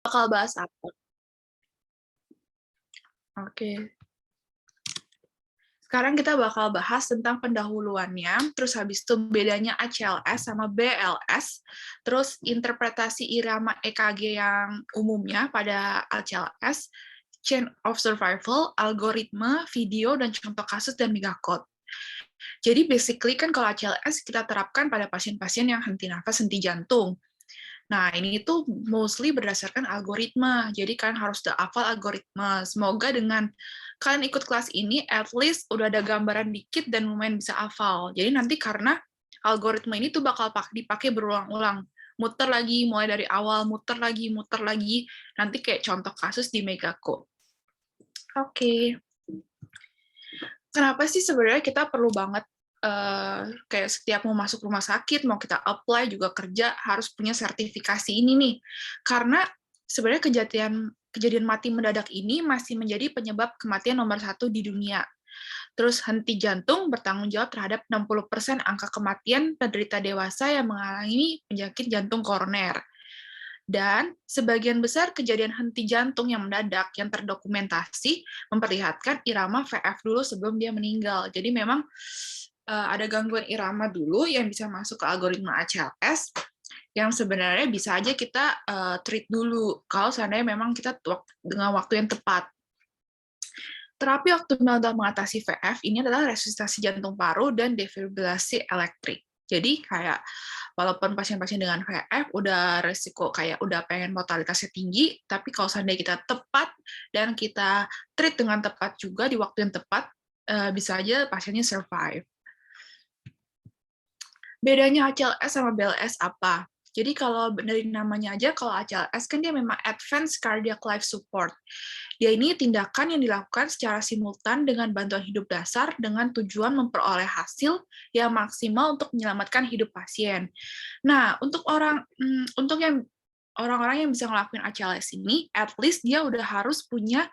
Bakal bahas apa? Oke. Sekarang kita bakal bahas tentang pendahuluannya, terus habis itu bedanya ACLS sama BLS, terus interpretasi irama EKG yang umumnya pada ACLS, chain of survival, algoritma, video, dan contoh kasus dan megacode. Jadi basically kan kalau ACLS kita terapkan pada pasien-pasien yang henti nafas, henti jantung. Nah, ini tuh mostly berdasarkan algoritma. Jadi kalian harus udah hafal algoritma. Semoga dengan kalian ikut kelas ini, at least udah ada gambaran dikit dan lumayan bisa hafal. Jadi nanti karena algoritma ini tuh bakal dipakai berulang-ulang. Muter lagi, mulai dari awal, muter lagi, muter lagi. Nanti kayak contoh kasus di Megacode. Oke. Kenapa sih sebenarnya kita perlu banget kayak setiap mau masuk rumah sakit, mau kita apply juga kerja harus punya sertifikasi ini nih. Karena sebenarnya kejadian mati mendadak ini masih menjadi penyebab kematian nomor 1 di dunia. Terus henti jantung bertanggung jawab terhadap 60% angka kematian penderita dewasa yang mengalami penyakit jantung koroner. Dan sebagian besar kejadian henti jantung yang mendadak yang terdokumentasi memperlihatkan irama VF dulu sebelum dia meninggal. Jadi memang ada gangguan irama dulu yang bisa masuk ke algoritma ACLS yang sebenarnya bisa aja kita treat dulu kalau seandainya memang kita dengan waktu yang tepat. Terapi optimal dalam mengatasi VF ini adalah resusitasi jantung paru dan defibrilasi elektrik. Jadi kayak walaupun pasien-pasien dengan VF udah resiko kayak udah pengen mortalitasnya tinggi, tapi kalau seandainya kita tepat dan kita treat dengan tepat juga di waktu yang tepat, bisa aja pasiennya survive. Bedanya ACLS sama BLS apa? Jadi kalau dari namanya aja, kalau ACLS kan dia memang Advanced Cardiac Life Support. Dia ini tindakan yang dilakukan secara simultan dengan bantuan hidup dasar dengan tujuan memperoleh hasil yang maksimal untuk menyelamatkan hidup pasien. Nah, untuk orang-orang yang bisa ngelakuin ACLS ini, at least dia udah harus punya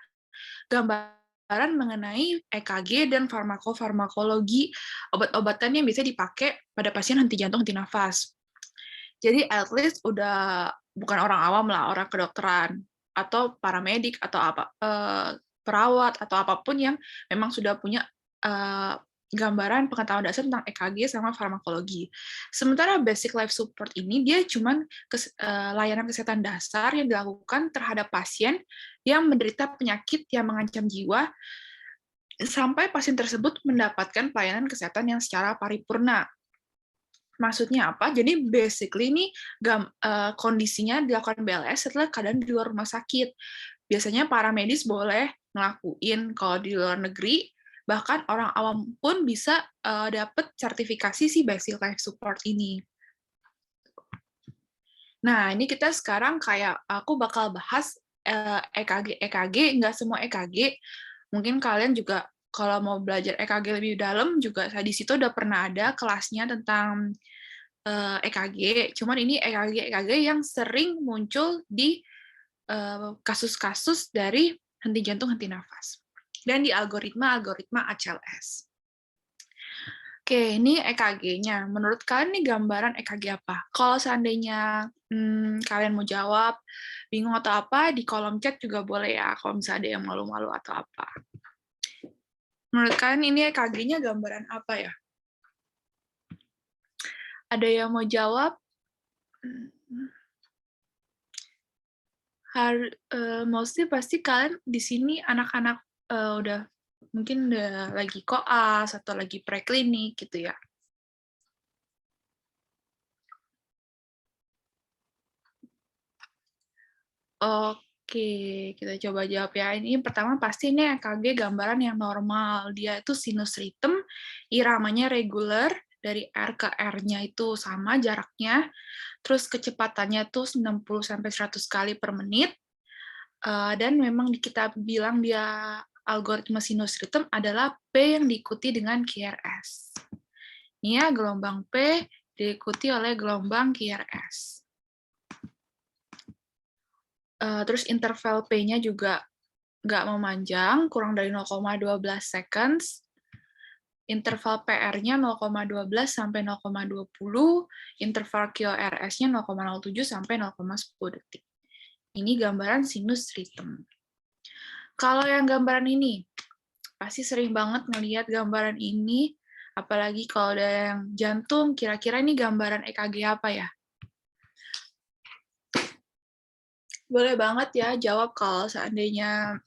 gambaran mengenai EKG dan farmakologi obat-obatan yang bisa dipakai pada pasien henti jantung, henti nafas. Jadi at least udah bukan orang awam lah, orang kedokteran atau paramedik atau perawat atau apapun yang memang sudah punya gambaran pengetahuan dasar tentang EKG sama farmakologi. Sementara basic life support ini dia cuman layanan kesehatan dasar yang dilakukan terhadap pasien yang menderita penyakit yang mengancam jiwa sampai pasien tersebut mendapatkan pelayanan kesehatan yang secara paripurna. Maksudnya apa? Jadi basically ini kondisinya dilakukan BLS setelah keadaan di luar rumah sakit. Biasanya para medis boleh ngelakuin kalau di luar negeri, bahkan orang awam pun bisa dapat sertifikasi si basic life support ini. Nah, ini kita sekarang kayak aku bakal bahas EKG, nggak semua EKG. Mungkin kalian juga kalau mau belajar EKG lebih dalam juga di situ udah pernah ada kelasnya tentang EKG. Cuman ini EKG yang sering muncul di kasus-kasus dari henti jantung, henti nafas. Dan di algoritma ACLS. Oke, ini EKG-nya. Menurut kalian ini gambaran EKG apa? Kalau seandainya kalian mau jawab, bingung atau apa, di kolom chat juga boleh ya, kalau misalnya ada yang malu-malu atau apa. Menurut kalian ini EKG-nya gambaran apa ya? Ada yang mau jawab? Mostly pasti kalian di sini anak-anak udah mungkin udah lagi koas atau lagi preklinik gitu ya. Oke, kita coba jawab ya. Ini pertama pasti ini EKG gambaran yang normal. Dia itu sinus rhythm, iramanya reguler, dari R ke R-nya itu sama jaraknya, terus kecepatannya tuh 60-100 kali per menit, dan memang kita bilang dia algoritma sinus rhythm adalah P yang diikuti dengan QRS. Ini ya, gelombang P diikuti oleh gelombang QRS. Terus interval P-nya juga nggak memanjang, kurang dari 0,12 seconds. Interval PR-nya 0,12 sampai 0,20, interval QRS-nya 0,07 sampai 0,10 detik. Ini gambaran sinus rhythm. Kalau yang gambaran ini, pasti sering banget ngelihat gambaran ini, apalagi kalau ada yang jantung, kira-kira ini gambaran EKG apa ya? Boleh banget ya jawab kalau seandainya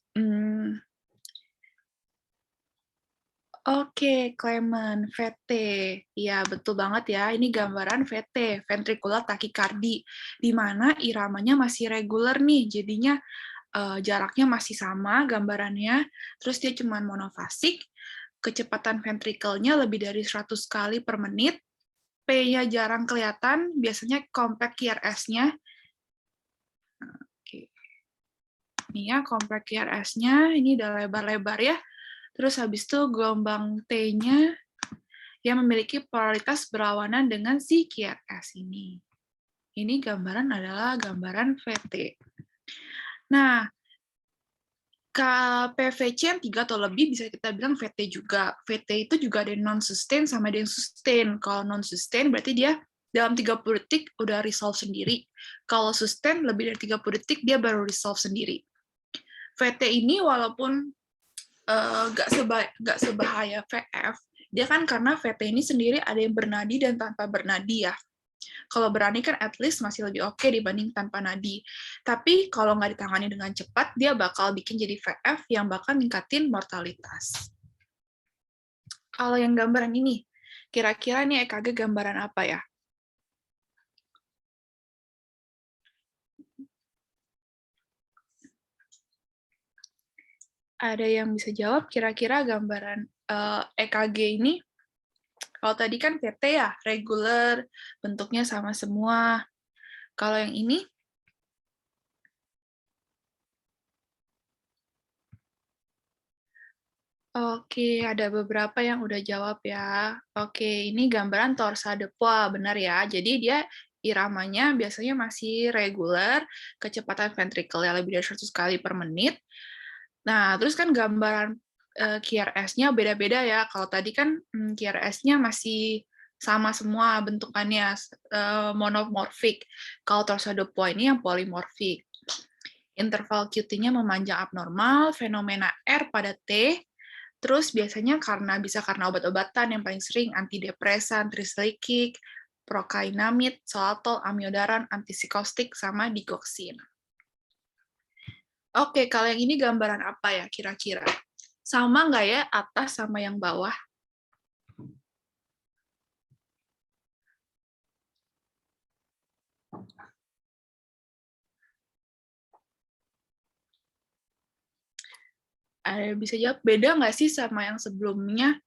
Oke, Clement, VT. Ya, betul banget ya. Ini gambaran VT, ventricular tachycardia, di mana iramanya masih reguler nih. Jadinya jaraknya masih sama gambarannya. Terus dia cuma monofasik. Kecepatan ventrikelnya lebih dari 100 kali per menit. P-nya jarang kelihatan, biasanya compact QRS-nya. Oke. Ini ya, compact QRS-nya. Ini udah lebar-lebar ya. Terus habis itu gelombang T-nya yang memiliki polaritas berlawanan dengan si QRS ini. Ini gambaran adalah gambaran VT. Nah, PVC yang 3 atau lebih bisa kita bilang VT juga. VT itu juga ada yang non-sustain sama ada yang sustain. Kalau non-sustain berarti dia dalam 30 detik udah resolve sendiri. Kalau sustain lebih dari 30 detik dia baru resolve sendiri. VT ini walaupun nggak sebahaya VF, dia kan karena VT ini sendiri ada yang bernadi dan tanpa bernadi ya. Kalau berani kan at least masih lebih oke dibanding tanpa nadi. Tapi kalau nggak ditangani dengan cepat, dia bakal bikin jadi VF yang bakal ningkatin mortalitas. Kalau yang gambaran ini, kira-kira ini EKG gambaran apa ya? Ada yang bisa jawab kira-kira gambaran EKG ini? Kalau tadi kan PT ya, regular, bentuknya sama semua. Kalau yang ini? Oke, ada beberapa yang udah jawab ya. Oke, ini gambaran torsa de pois, benar ya. Jadi dia iramanya biasanya masih reguler, kecepatan ventrikelnya lebih dari 100 kali per menit. Nah, terus kan gambaran QRS-nya beda-beda ya. Kalau tadi kan QRS-nya masih sama semua bentukannya, monomorfik. Kalau torsa de pois ini yang polimorfik. Interval QT-nya memanjang abnormal, fenomena R pada T, terus biasanya bisa karena obat-obatan yang paling sering antidepresan, tricyclic, prokainamid, solatol, amiodaran, antipsikostik, sama digoxin. Oke, kalau yang ini gambaran apa ya kira-kira? Sama nggak ya atas sama yang bawah? Bisa jawab, beda nggak sih sama yang sebelumnya?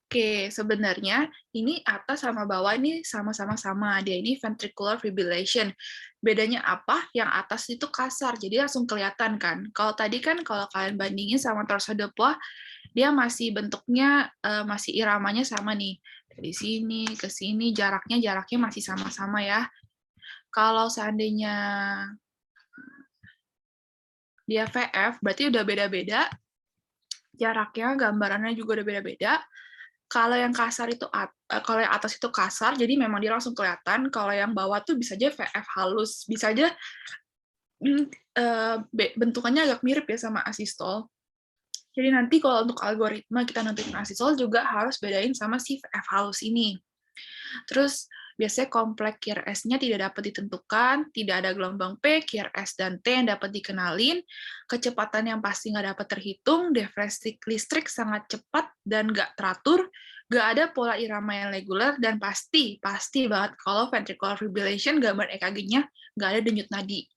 Oke, sebenarnya ini atas sama bawah ini sama-sama sama. Dia ini ventricular fibrillation. Bedanya apa? Yang atas itu kasar, jadi langsung kelihatan kan. Kalau tadi kan kalau kalian bandingin sama torso de pois, dia masih bentuknya masih iramanya sama nih. Dari sini ke sini jaraknya masih sama-sama ya. Kalau seandainya dia VF berarti udah beda-beda. Jaraknya gambarannya juga udah beda-beda. Kalau yang kasar itu kalau yang atas itu kasar, jadi memang dia langsung kelihatan. Kalau yang bawah tuh bisa aja VF halus, bisa aja bentukannya agak mirip ya sama asistol. Jadi nanti kalau untuk algoritma kita nentuin asistol juga harus bedain sama si VF halus ini. Terus biasanya kompleks QRS-nya tidak dapat ditentukan, tidak ada gelombang P, QRS, dan T yang dapat dikenalin, kecepatan yang pasti nggak dapat terhitung, defleksi listrik sangat cepat dan nggak teratur, nggak ada pola irama yang reguler, dan pasti banget kalau ventricular fibrillation gambar EKG-nya nggak ada denyut nadi.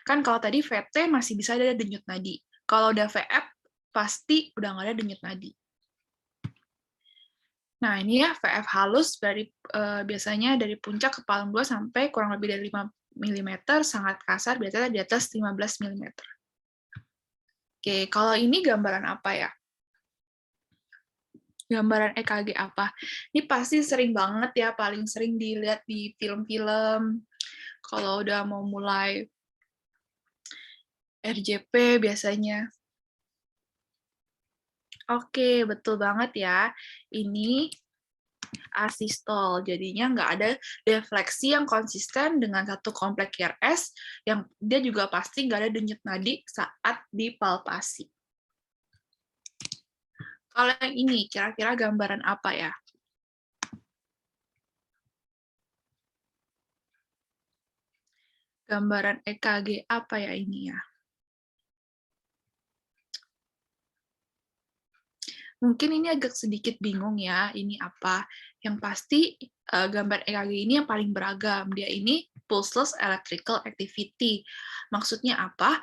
Kan kalau tadi VT masih bisa ada denyut nadi. Kalau udah VF, pasti udah nggak ada denyut nadi. Nah, ini ya VF halus biasanya dari puncak ke palem 2 sampai kurang lebih dari 5 mm, sangat kasar, biasanya di atas 15 mm. Oke, kalau ini gambaran apa ya? Gambaran EKG apa? Ini pasti sering banget ya, paling sering dilihat di film-film. Kalau udah mau mulai RJP biasanya. Oke, betul banget ya. Ini asistol, jadinya nggak ada defleksi yang konsisten dengan satu kompleks QRS, yang dia juga pasti nggak ada denyut nadi saat dipalpasi. Kalau yang ini, kira-kira gambaran apa ya? Gambaran EKG apa ya ini ya? Mungkin ini agak sedikit bingung ya, ini apa. Yang pasti gambar EKG ini yang paling beragam. Dia ini pulseless electrical activity. Maksudnya apa?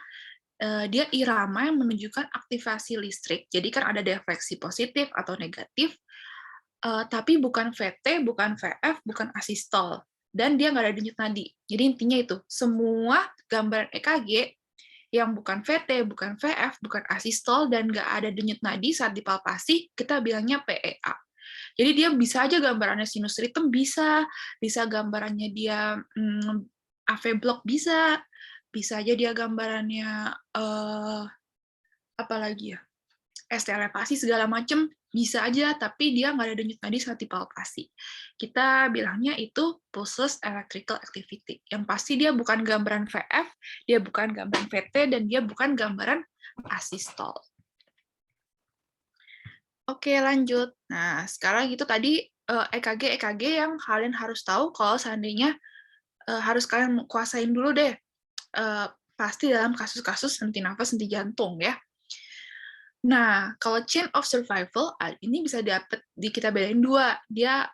Dia irama yang menunjukkan aktivasi listrik. Jadi kan ada defleksi positif atau negatif, tapi bukan VT, bukan VF, bukan asistol. Dan dia nggak ada denyut nadi. Jadi intinya itu, semua gambaran EKG yang bukan VT, bukan VF, bukan asistol, dan nggak ada denyut nadi saat dipalpasi, kita bilangnya PEA. Jadi dia bisa aja gambarannya sinus rhythm, bisa gambarannya dia AV block, bisa aja dia gambarannya apa lagi ya, ST elevasi segala macam bisa aja, tapi dia nggak ada denyut nadi saat dipalpasi. Kita bilangnya itu pulseless electrical activity. Yang pasti dia bukan gambaran VF, dia bukan gambaran VT, dan dia bukan gambaran asistol. Oke, lanjut. Nah, sekarang itu tadi EKG yang kalian harus tahu kalau seandainya harus kalian kuasain dulu deh. Pasti dalam kasus-kasus henti nafas, henti jantung ya. Nah, kalau chain of survival, ini bisa kita bedain dua. Dia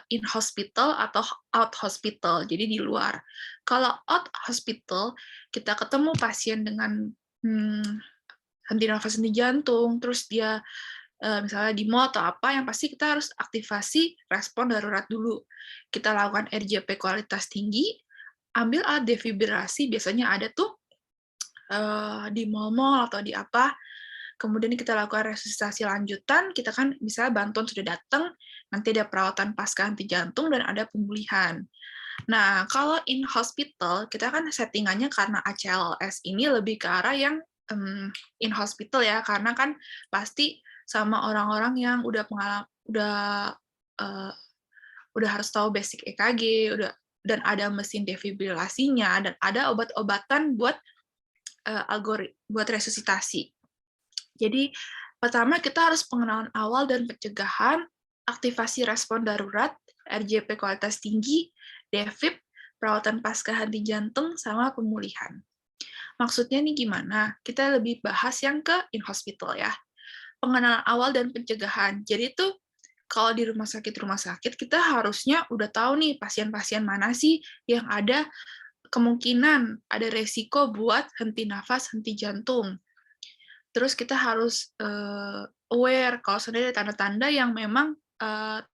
in hospital atau out hospital, jadi di luar. Kalau out hospital, kita ketemu pasien dengan henti nafas, henti jantung, terus dia misalnya di mall atau apa, yang pasti kita harus aktivasi respon darurat dulu. Kita lakukan RJP kualitas tinggi, ambil alat defibrillasi, biasanya ada tuh di mall-mall atau di apa. Kemudian kita lakukan resusitasi lanjutan, kita kan bisa bantuan sudah datang, nanti ada perawatan pasca henti jantung, dan ada pemulihan. Nah, kalau in hospital, kita kan settingannya karena ACLS ini lebih ke arah yang in hospital ya, karena kan pasti sama orang-orang yang udah harus tahu basic EKG, dan ada mesin defibrilasinya, dan ada obat-obatan buat buat resusitasi. Jadi, pertama kita harus pengenalan awal dan pencegahan, aktivasi respon darurat, RJP kualitas tinggi, DEFib, perawatan pasca henti jantung, sama pemulihan. Maksudnya nih gimana? Kita lebih bahas yang ke in-hospital ya. Pengenalan awal dan pencegahan. Jadi itu kalau di rumah sakit, kita harusnya udah tahu nih pasien-pasien mana sih yang ada kemungkinan ada resiko buat henti nafas, henti jantung. Terus kita harus aware kalau sebenarnya ada tanda-tanda yang memang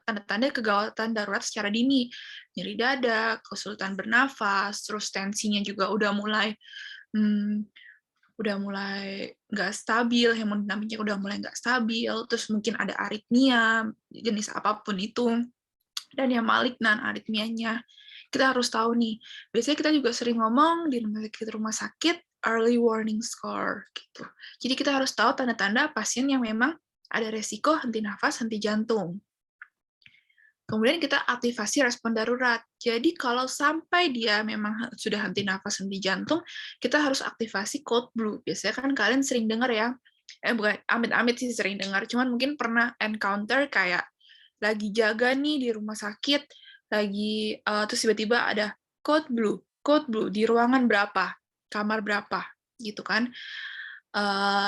tanda-tanda kegawatan darurat secara dini, nyeri dada, kesulitan bernafas, terus tensinya juga udah mulai nggak stabil, hemodinamiknya udah mulai nggak stabil, terus mungkin ada aritmia jenis apapun itu, dan yang malignan aritmianya. Kita harus tahu nih. Biasanya kita juga sering ngomong di rumah sakit early warning score gitu. Jadi kita harus tahu tanda-tanda pasien yang memang ada resiko henti nafas, henti jantung. Kemudian kita aktivasi respon darurat. Jadi kalau sampai dia memang sudah henti nafas, henti jantung, kita harus aktivasi code blue. Biasanya kan kalian sering dengar ya, bukan amit-amit sih sering dengar, cuman mungkin pernah encounter kayak lagi jaga nih di rumah sakit, terus tiba-tiba ada code blue di ruangan berapa, kamar berapa, gitu kan.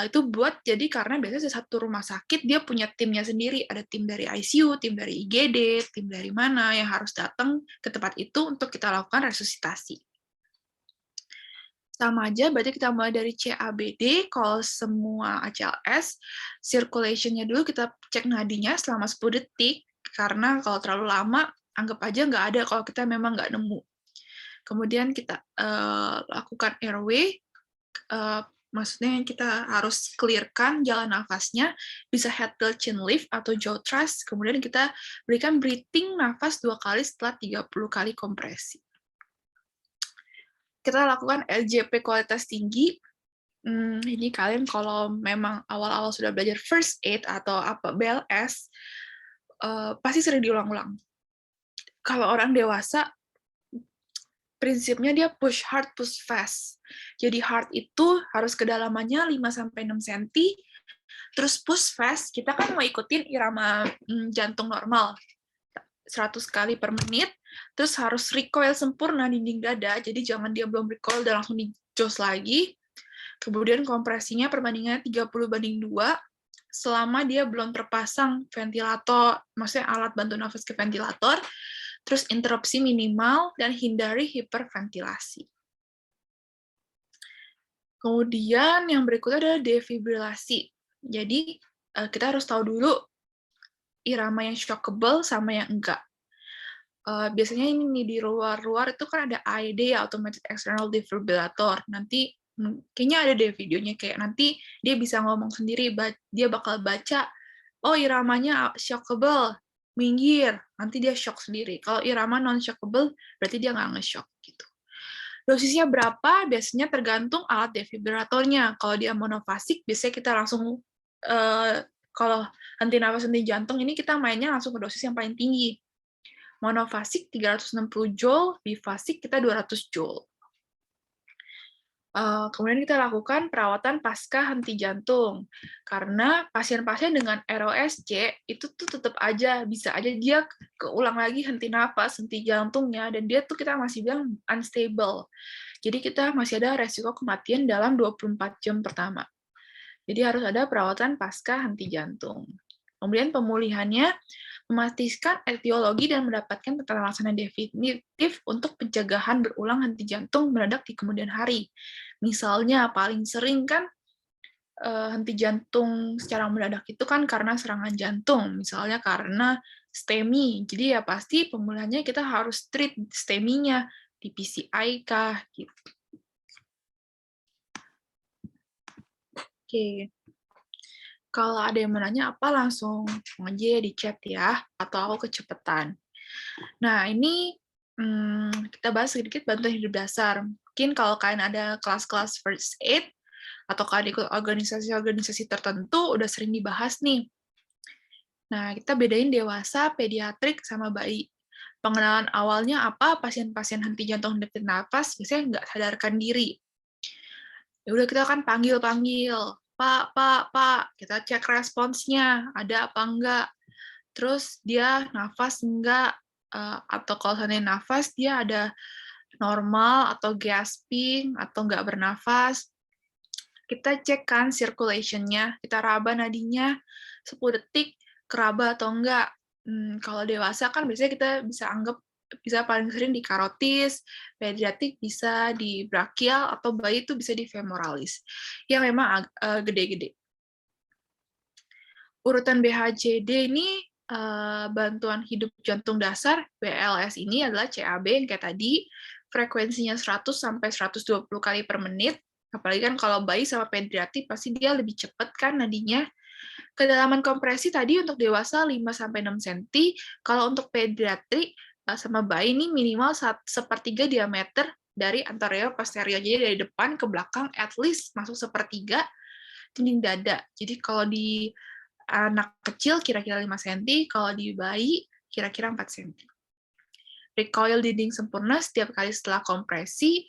Itu buat jadi karena biasanya satu rumah sakit dia punya timnya sendiri, ada tim dari ICU, tim dari IGD, tim dari mana yang harus datang ke tempat itu untuk kita lakukan resusitasi. Sama aja, berarti kita mulai dari CABD, kalau semua ACLS, circulation-nya dulu kita cek nadinya selama 10 detik, karena kalau terlalu lama, anggap aja nggak ada kalau kita memang nggak nemu. Kemudian kita lakukan airway, maksudnya kita harus clearkan jalan nafasnya, bisa head tilt chin lift atau jaw thrust, kemudian kita berikan breathing nafas 2 kali setelah 30 kali kompresi. Kita lakukan LJP kualitas tinggi, Ini kalian kalau memang awal-awal sudah belajar first aid atau BLS, pasti sering diulang-ulang. Kalau orang dewasa, prinsipnya dia push hard, push fast. Jadi hard itu harus kedalamannya 5-6 cm, terus push fast, kita kan mau ikutin irama jantung normal, 100 kali per menit, terus harus recoil sempurna dinding dada, jadi jangan dia belum recoil dan langsung di-jos lagi. Kemudian kompresinya perbandingannya 30:2, selama dia belum terpasang ventilator, maksudnya alat bantu nafas ke ventilator, terus interupsi minimal, dan hindari hiperventilasi. Kemudian yang berikutnya adalah defibrilasi. Jadi kita harus tahu dulu irama yang shockable sama yang enggak. Biasanya ini di luar-luar itu kan ada AED ya, Automated External Defibrillator. Nanti kayaknya ada deh videonya, kayak nanti dia bisa ngomong sendiri, dia bakal baca, oh iramanya shockable, minggir, nanti dia shock sendiri. Kalau irama non-shockable, berarti dia nggak nge-shock gitu. Dosisnya berapa? Biasanya tergantung alat defibrillatornya. Kalau dia monofasik, biasanya kita langsung, kalau henti nafas, henti jantung, ini kita mainnya langsung ke dosis yang paling tinggi. Monofasik 360 joule, bifasik kita 200 joule. Kemudian kita lakukan perawatan pasca henti jantung. Karena pasien-pasien dengan ROSC itu tuh tetap aja, bisa aja dia keulang lagi henti nafas, henti jantungnya, dan dia tuh kita masih bilang unstable. Jadi kita masih ada resiko kematian dalam 24 jam pertama. Jadi harus ada perawatan pasca henti jantung. Kemudian pemulihannya, memastikan etiologi dan mendapatkan tata laksana definitif untuk pencegahan berulang henti jantung mendadak di kemudian hari. Misalnya, paling sering kan henti jantung secara mendadak itu kan karena serangan jantung, misalnya karena STEMI. Jadi ya pasti pemulihannya kita harus treat STEMI-nya, di PCI kah, gitu. Oke. Kalau ada yang menanya apa, langsung aja di chat ya, atau aku kecepatan. Nah, ini kita bahas sedikit bantuan hidup dasar. Mungkin kalau kalian ada kelas-kelas first aid, atau kalian ikut organisasi-organisasi tertentu, udah sering dibahas nih. Nah, kita bedain dewasa, pediatrik, sama bayi. Pengenalan awalnya apa, pasien-pasien henti jantung henti nafas, biasanya nggak sadarkan diri. Ya udah kita kan panggil-panggil, Pak, Pak, Pak, kita cek responsnya, ada apa enggak. Terus dia nafas enggak, atau kalau seandainya nafas, dia ada normal, atau gasping, atau enggak bernafas. Kita cek kan circulation-nya, kita raba nadinya 10 detik, keraba atau enggak. Kalau dewasa kan biasanya kita bisa anggap, bisa paling sering di karotis, pediatrik bisa di brachial, atau bayi itu bisa di femoralis, yang memang gede-gede. Urutan BHJD ini, bantuan hidup jantung dasar, BLS ini adalah CAB yang kayak tadi, frekuensinya 100-120 kali per menit, apalagi kan kalau bayi sama pediatrik pasti dia lebih cepat kan nadinya. Kedalaman kompresi tadi untuk dewasa 5-6 cm, kalau untuk pediatrik sama bayi ini minimal 1/3 diameter dari anterior posterior, jadi dari depan ke belakang at least masuk 1/3 dinding dada. Jadi kalau di anak kecil kira-kira 5 cm, kalau di bayi kira-kira 4 cm. Recoil dinding sempurna setiap kali setelah kompresi,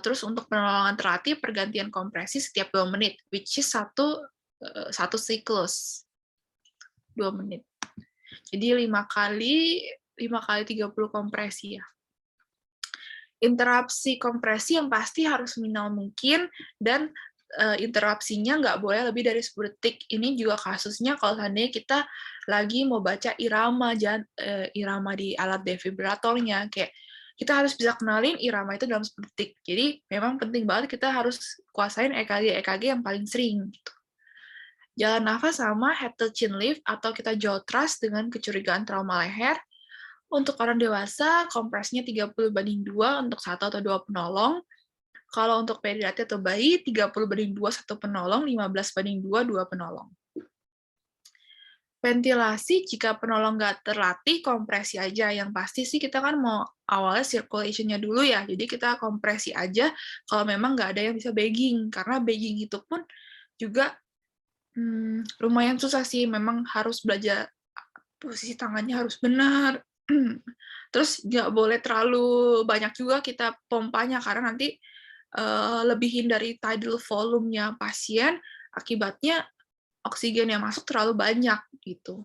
terus untuk penolongan terlatih pergantian kompresi setiap 2 menit, which is satu siklus 2 menit. Jadi 5 kali 30 kompresi ya. Interupsi kompresi yang pasti harus minimal mungkin, dan interupsinya nggak boleh lebih dari 10 detik. Ini juga kasusnya kalau seandainya kita lagi mau baca irama di alat defibrillatornya, kayak kita harus bisa kenalin irama itu dalam 10 detik. Jadi memang penting banget kita harus kuasain EKG yang paling sering gitu. Jalan nafas sama head to chin lift atau kita jaw thrust dengan kecurigaan trauma leher. Untuk orang dewasa, kompresnya 30:2 untuk 1 atau 2 penolong. Kalau untuk pediatri atau bayi, 30:2 1 penolong, 15:2 2 penolong. Ventilasi jika penolong nggak terlatih, kompresi aja. Yang pasti sih kita kan mau awalnya circulation-nya dulu ya, jadi kita kompresi aja kalau memang nggak ada yang bisa bagging, karena bagging itu pun juga lumayan susah sih, memang harus belajar posisi tangannya harus benar, terus nggak boleh terlalu banyak juga kita pompanya, karena nanti lebihin dari tidal volume-nya pasien, akibatnya oksigen yang masuk terlalu banyak gitu.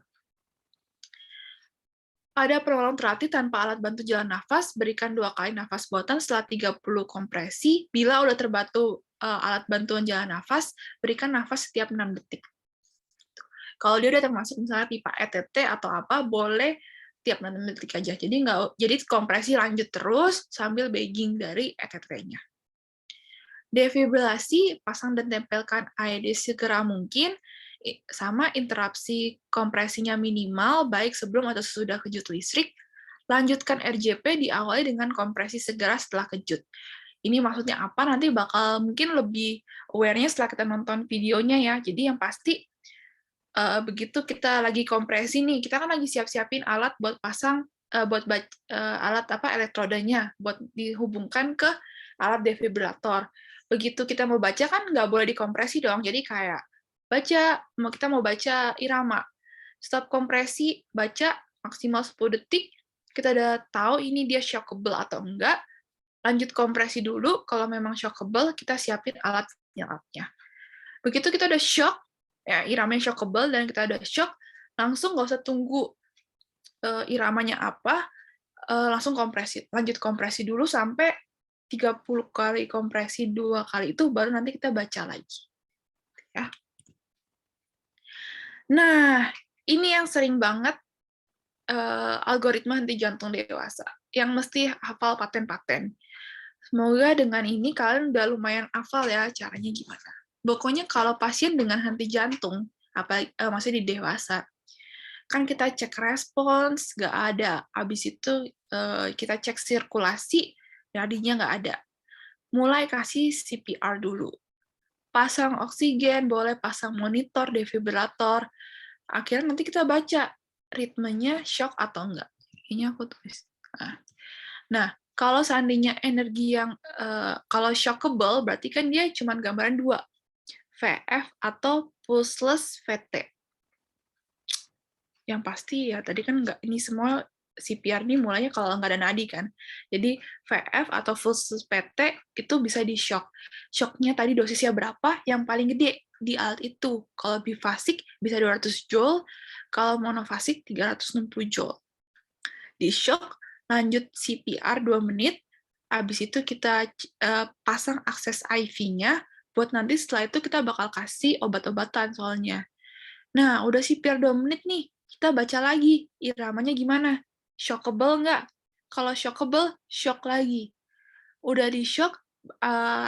Pada penolong terlatih tanpa alat bantu jalan nafas, berikan 2 kali nafas buatan setelah 30 kompresi. Bila udah terbantu alat bantuan jalan nafas, berikan nafas setiap 6 detik. Kalau dia udah termasuk misalnya pipa ETT atau apa, boleh tiap 6 detik aja. Jadi kompresi lanjut terus sambil bagging dari ETT-nya. Defibrilasi, pasang dan tempelkan AED segera mungkin, sama interupsi kompresinya minimal, baik sebelum atau sesudah kejut listrik. Lanjutkan RJP diawali dengan kompresi segera setelah kejut. Ini maksudnya apa? Nanti bakal mungkin lebih aware-nya setelah kita nonton videonya ya. Jadi yang pasti, begitu kita lagi kompresi nih, kita kan lagi siap-siapin alat buat pasang, alat elektrodanya, buat dihubungkan ke alat defibrilator. Begitu kita mau baca kan nggak boleh dikompresi dong, jadi kayak kita mau baca irama, stop kompresi, baca maksimal 10 detik, kita udah tahu ini dia shockable atau enggak, lanjut kompresi dulu, kalau memang shockable, kita siapin alat penyelapnya. Begitu kita udah shock, ya iramanya shockable, dan kita udah shock, langsung nggak usah tunggu iramanya apa, langsung kompresi. Lanjut kompresi dulu sampai 30 kali kompresi 2 kali itu baru nanti kita baca lagi. Ya. Nah, ini yang sering banget algoritma henti jantung dewasa, yang mesti hafal paten-paten. Semoga dengan ini kalian udah lumayan hafal ya caranya gimana. Pokoknya kalau pasien dengan henti jantung, maksudnya di dewasa, kan kita cek respons, nggak ada. Habis itu kita cek sirkulasi, nadinya nggak ada. Mulai kasih CPR dulu. Pasang oksigen, boleh pasang monitor, defibrilator. Akhirnya nanti kita baca ritmenya shock atau enggak. Ini aku tulis. Nah, kalau seandainya energi yang, kalau shockable, berarti kan dia cuma gambaran 2, VF atau pulseless VT. Yang pasti ya, tadi kan nggak, ini semua CPR ini mulainya kalau nggak ada nadi kan. Jadi VF atau pulseless VT itu bisa di shock. Shocknya tadi dosisnya berapa? Yang paling gede di alat itu. Kalau bifasik bisa 200 joule, kalau monofasik 360 joule. Di shock, lanjut CPR 2 menit, habis itu kita pasang akses IV-nya, buat nanti setelah itu kita bakal kasih obat-obatan soalnya. Nah, udah CPR 2 menit nih, kita baca lagi, iramanya gimana? Shockable nggak? Kalau shockable, shock lagi. Udah di shock,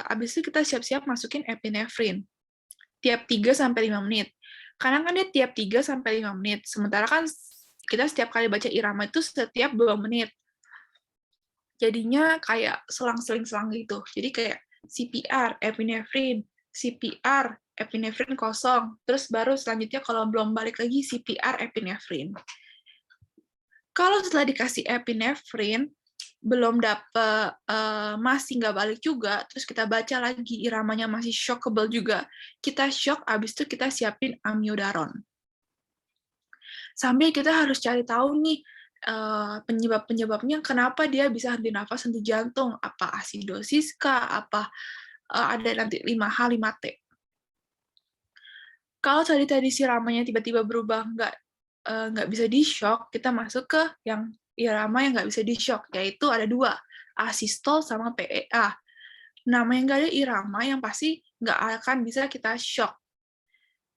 habis itu kita siap-siap masukin epinefrin. Tiap 3-5 menit. Karena kan dia tiap 3-5 menit, sementara kan kita setiap kali baca irama itu setiap 2 menit. Jadinya kayak selang-seling gitu. Jadi kayak CPR, epinefrin, CPR, epinefrin kosong, terus baru selanjutnya kalau belum balik lagi CPR epinefrin. Kalau setelah dikasih epinefrin, belum dapet, masih nggak balik juga, terus kita baca lagi iramanya masih shockable juga, kita shock, abis itu kita siapin amiodaron. Sambil kita harus cari tahu nih, penyebab-penyebabnya kenapa dia bisa henti nafas, henti jantung, apa asidosis kah, apa ada nanti 5H, 5T. Kalau tadi siramanya tiba-tiba berubah nggak bisa di shock, kita masuk ke yang irama yang nggak bisa di shock, yaitu ada 2, asistol sama PEA. Nama yang nggak ada irama yang pasti nggak akan bisa kita shock.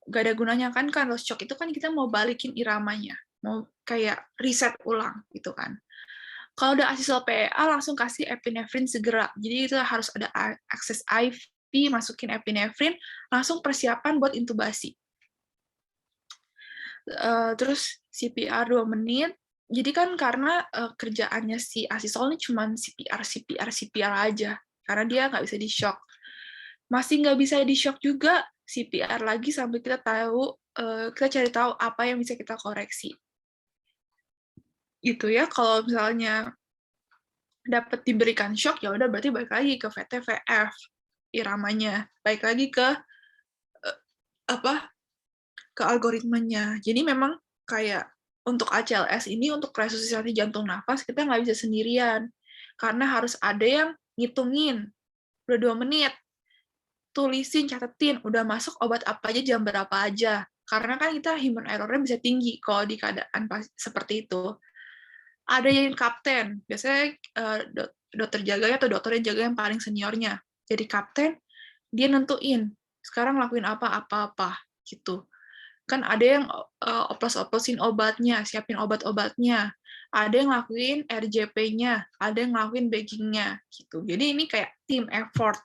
Nggak ada gunanya kan, kalau shock itu kan kita mau balikin iramanya, mau kayak reset ulang gitu kan. Kalau udah asistol PEA langsung kasih epinefrin segera. Jadi itu harus ada akses IV, masukin epinefrin, langsung persiapan buat intubasi. Terus CPR 2 menit. Jadi kan karena kerjaannya si asistol ini cuma CPR aja, karena dia nggak bisa di shock. Masih nggak bisa di shock juga, CPR lagi sampai kita tahu kita cari tahu apa yang bisa kita koreksi. Gitu ya, kalau misalnya dapat diberikan shock, ya udah berarti balik lagi ke VT-VF iramanya, balik lagi ke apa ke algoritmanya. Jadi memang kayak untuk ACLS ini, untuk resusitasi jantung nafas, kita nggak bisa sendirian. Karena harus ada yang ngitungin. Udah 2 menit, tulisin, catetin, udah masuk obat apa aja, jam berapa aja. Karena kan kita human error-nya bisa tinggi kalau di keadaan seperti itu. Ada yang kapten, biasanya dokter jaganya atau dokter yang jaga yang paling seniornya. Jadi kapten, dia nentuin, sekarang lakuin apa-apa gitu. Kan ada yang oplos-oplosin obatnya, siapin obat-obatnya, ada yang ngelakuin RJP-nya, ada yang ngelakuin bagging-nya gitu. Jadi ini kayak team effort,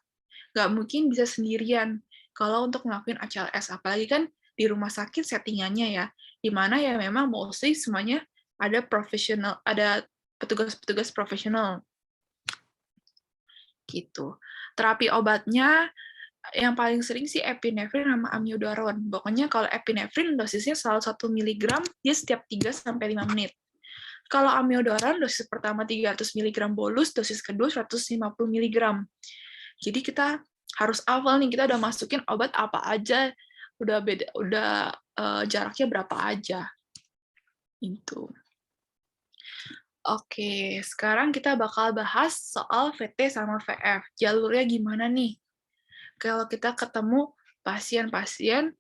nggak mungkin bisa sendirian kalau untuk ngelakuin ACLS, apalagi kan di rumah sakit settingannya ya, di mana ya memang mostly semuanya ada profesional, ada petugas-petugas profesional gitu. Terapi obatnya yang paling sering sih epinefrin sama amiodaron. Pokoknya kalau epinefrin dosisnya selalu 1 mg dia setiap 3-5 menit. Kalau amiodaron dosis pertama 300 mg bolus, dosis kedua 150 mg. Jadi kita harus hafal nih, kita udah masukin obat apa aja, udah jaraknya berapa aja. Itu. Oke, sekarang kita bakal bahas soal VT sama VF. Jalurnya gimana nih? Kalau kita ketemu pasien-pasien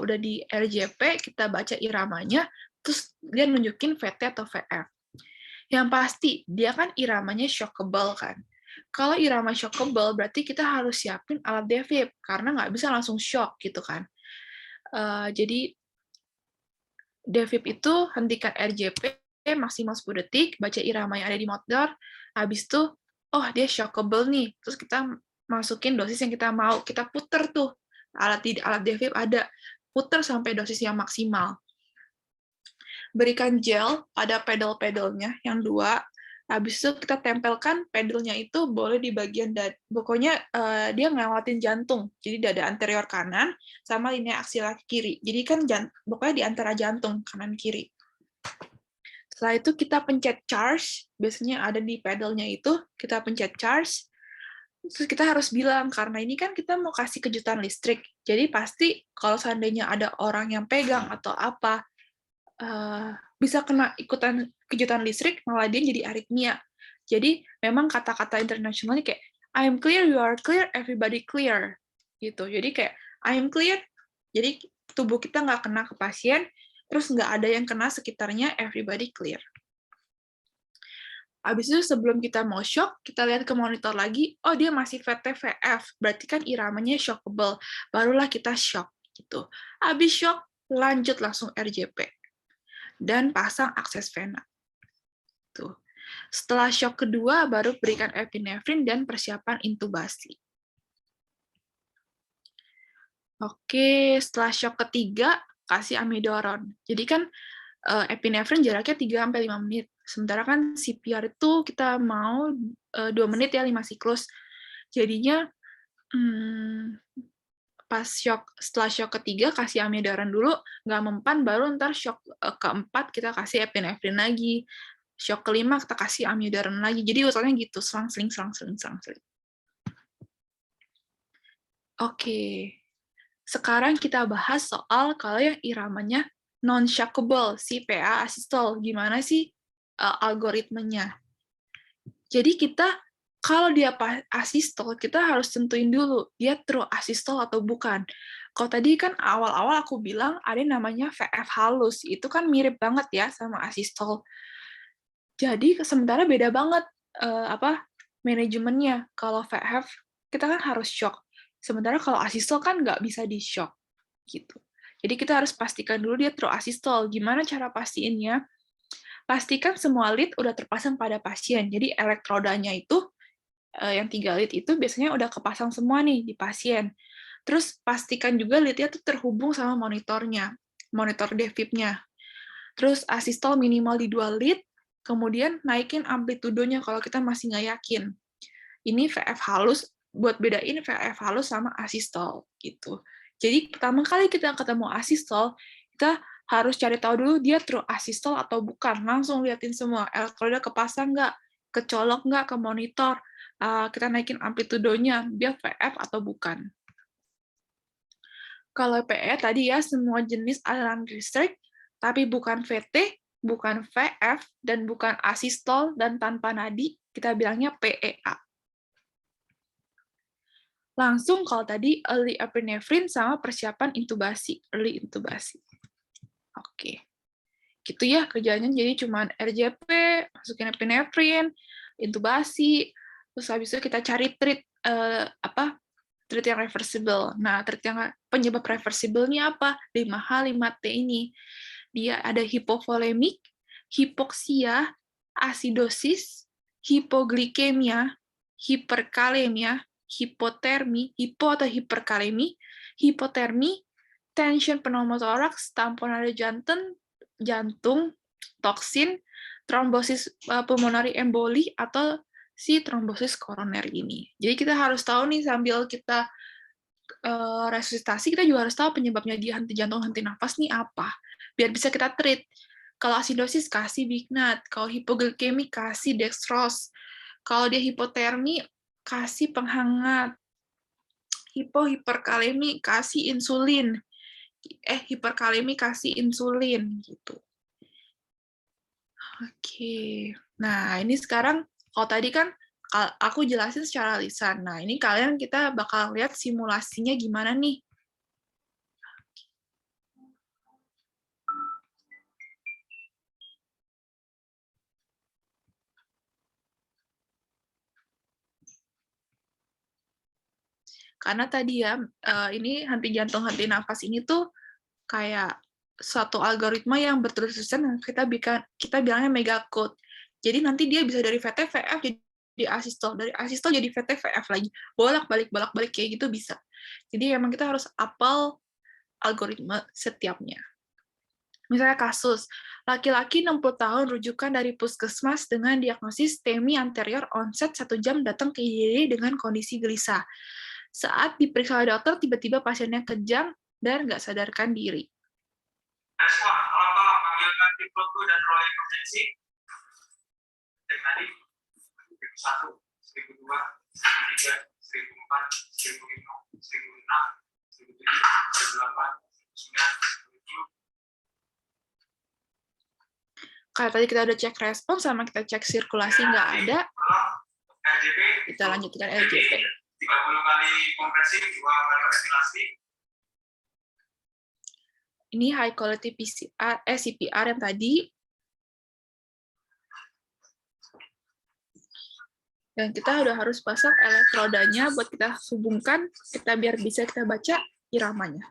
udah di RJP, kita baca iramanya, terus dia nunjukin VT atau VF. Yang pasti, dia kan iramanya shockable kan. Kalau irama shockable, berarti kita harus siapin alat defib, karena nggak bisa langsung shock gitu kan. Jadi, defib itu hentikan RJP, maksimal 10 detik, baca irama yang ada di motor, habis itu, oh dia shockable nih, terus kita masukin dosis yang kita mau, kita puter tuh, alat defib ada, puter sampai dosis yang maksimal. Berikan gel pada pedal-pedalnya yang 2, habis itu kita tempelkan pedalnya itu boleh di bagian pokoknya dia ngelewatin jantung, jadi dada anterior kanan sama linea aksila kiri, jadi kan pokoknya di antara jantung kanan kiri. Setelah itu kita pencet charge, biasanya ada di pedalnya itu, kita pencet charge, terus kita harus bilang, karena ini kan kita mau kasih kejutan listrik, jadi pasti kalau seandainya ada orang yang pegang atau apa, bisa kena ikutan kejutan listrik, malah dia jadi aritmia. Jadi memang kata-kata internasionalnya kayak, I am clear, you are clear, everybody clear. Gitu. Jadi kayak, I am clear, jadi tubuh kita nggak kena ke pasien, terus nggak ada yang kena sekitarnya, everybody clear. Habis itu sebelum kita mau shock, kita lihat ke monitor lagi, oh dia masih VT-VF, berarti kan iramanya shockable, barulah kita shock. Gitu. Habis shock, lanjut langsung RJP. Dan pasang akses vena. Tuh. Setelah shock kedua, baru berikan epinefrin dan persiapan intubasi. Oke, setelah shock ketiga, kasih amiodaron. Jadi kan epinefrin jaraknya 3-5 menit. Sementara kan CPR itu kita mau 2 menit ya, 5 siklus. Jadinya pas setelah shock ketiga kasih amiodaron dulu, nggak mempan, baru ntar shock keempat kita kasih epinefrin lagi. Shock kelima kita kasih amiodaron lagi. Jadi urutannya gitu, selang-seling. Oke. Sekarang kita bahas soal kalau yang iramanya non-shockable, si PA asystole. Gimana sih algoritmenya? Jadi kita, kalau dia asystole, kita harus tentuin dulu, dia true asystole atau bukan. Kalau tadi kan awal-awal aku bilang ada yang namanya VF halus, itu kan mirip banget ya sama asystole. Jadi sementara beda banget manajemennya. Kalau VF, kita kan harus shock. Sementara kalau asystole kan nggak bisa di shock. Gitu. Jadi kita harus pastikan dulu dia true asystole. Gimana cara pastiinnya? Pastikan semua lead udah terpasang pada pasien. Jadi elektrodanya itu, yang 3 lead itu biasanya udah kepasang semua nih di pasien. Terus pastikan juga lead-nya tuh terhubung sama monitornya, monitor defib-nya. Terus asystole minimal di 2 lead, kemudian naikin amplitudonya kalau kita masih nggak yakin. Ini VF halus, buat bedain VF halus sama asystole gitu. Jadi pertama kali kita ketemu asistol, kita harus cari tahu dulu dia true asistol atau bukan. Langsung liatin semua, elektroda kepasang nggak, kecolok nggak ke monitor, kita naikin amplitudonya, dia VF atau bukan. Kalau PE tadi ya, semua jenis aliran listrik, tapi bukan VT, bukan VF, dan bukan asistol, dan tanpa nadi, kita bilangnya PEA. Langsung kalau tadi early epinephrine sama persiapan intubasi, early intubasi. Oke. Gitu ya kerjanya, jadi cuma RJP, masukin epinephrine, intubasi, terus habis itu kita cari treat treat yang reversible. Nah, treat yang penyebab reversible-nya apa? 5H, 5T ini. Dia ada hipovolemik, hipoksia, asidosis, hipoglikemia, hiperkalemia, hipotermi, hipo atau hiperkalemi, hipotermi, tension pneumotoraks, tamponade jantung, toksin, trombosis pulmonari emboli, atau si trombosis koroner ini. Jadi kita harus tahu nih sambil kita resusitasi, kita juga harus tahu penyebabnya dia henti jantung, henti nafas nih apa, biar bisa kita treat. Kalau asidosis kasih Bignat, kalau hipoglikemi kasih dextrose, kalau dia hipotermi kasih penghangat, hiperkalemi kasih insulin, hiperkalemi kasih insulin gitu. Oke, nah ini sekarang kalau tadi kan aku jelasin secara lisan. Nah ini kalian kita bakal lihat simulasinya gimana nih. Karena tadi ya, ini henti jantung, henti nafas ini tuh kayak suatu algoritma yang berterus-terusan, kita bilangnya megacode. Jadi nanti dia bisa dari VT, VF jadi asistol, dari asistol jadi VT, VF lagi. Bolak-balik kayak gitu bisa. Jadi emang kita harus apal algoritma setiapnya. Misalnya kasus, laki-laki 60 tahun rujukan dari puskesmas dengan diagnosis TEMI anterior onset 1 jam datang ke IGD dengan kondisi gelisah. Saat diperiksa oleh dokter, tiba-tiba pasiennya kejang dan nggak sadarkan diri. Respon, tolong panggilkan tim Plotu dan role emergency. Cek tadi, 1001, 1002, 1003, 1004, 1005, 1006, 1007, 1008, 1009, 1010. Kalau tadi kita udah cek respon sama kita cek sirkulasi nggak ada, kita lanjutkan RJP. 30 kali kompresi, 2 kali ventilasi. Ini high quality PCR, CPR yang tadi. Dan kita udah harus pasang elektrodanya buat kita hubungkan, biar bisa kita baca iramanya.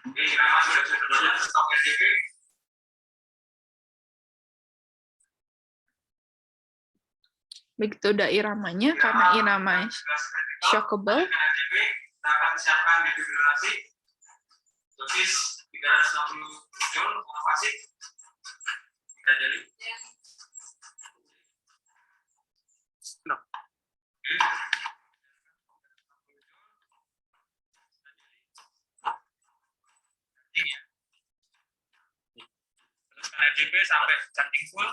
Oke, irama sudah terjadi, stop RJP. Begitu udah iramanya, karena irama shockable. Kita akan siapkan defibrillasi. Dosis 360 joule, monovasik. Kita jadi. No. Teruskan RJP sampai charging full.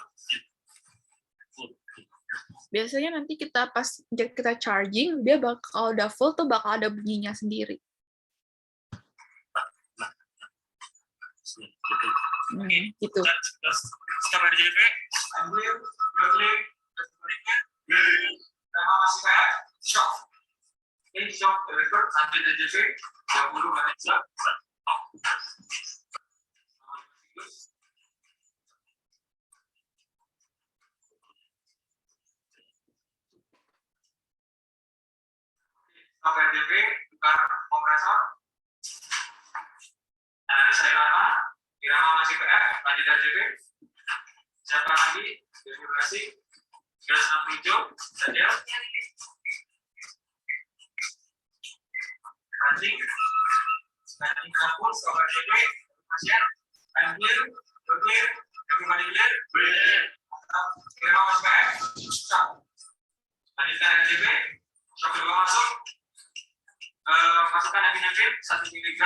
Biasanya nanti kita pas kita charging, dia bakal udah full tuh bakal ada bunyinya sendiri. Gitu. Stop RJP, ambil, berklik, nama masih kayak shock. Oke, shock, record, lanjut RJP, 20 menit shock. Stop RJP, tukar kompresor. Analisa irama masih PF, lanjut RJP. Siapkan lagi, defibrillasi, 360 joule, saja. Charging, full, stop RJP, pasien, ambil, berklik, everybody clear, irama masih PF, stop. Lanjutkan RJP, shock kedua masuk. Masukkan epinefrin 1 mg,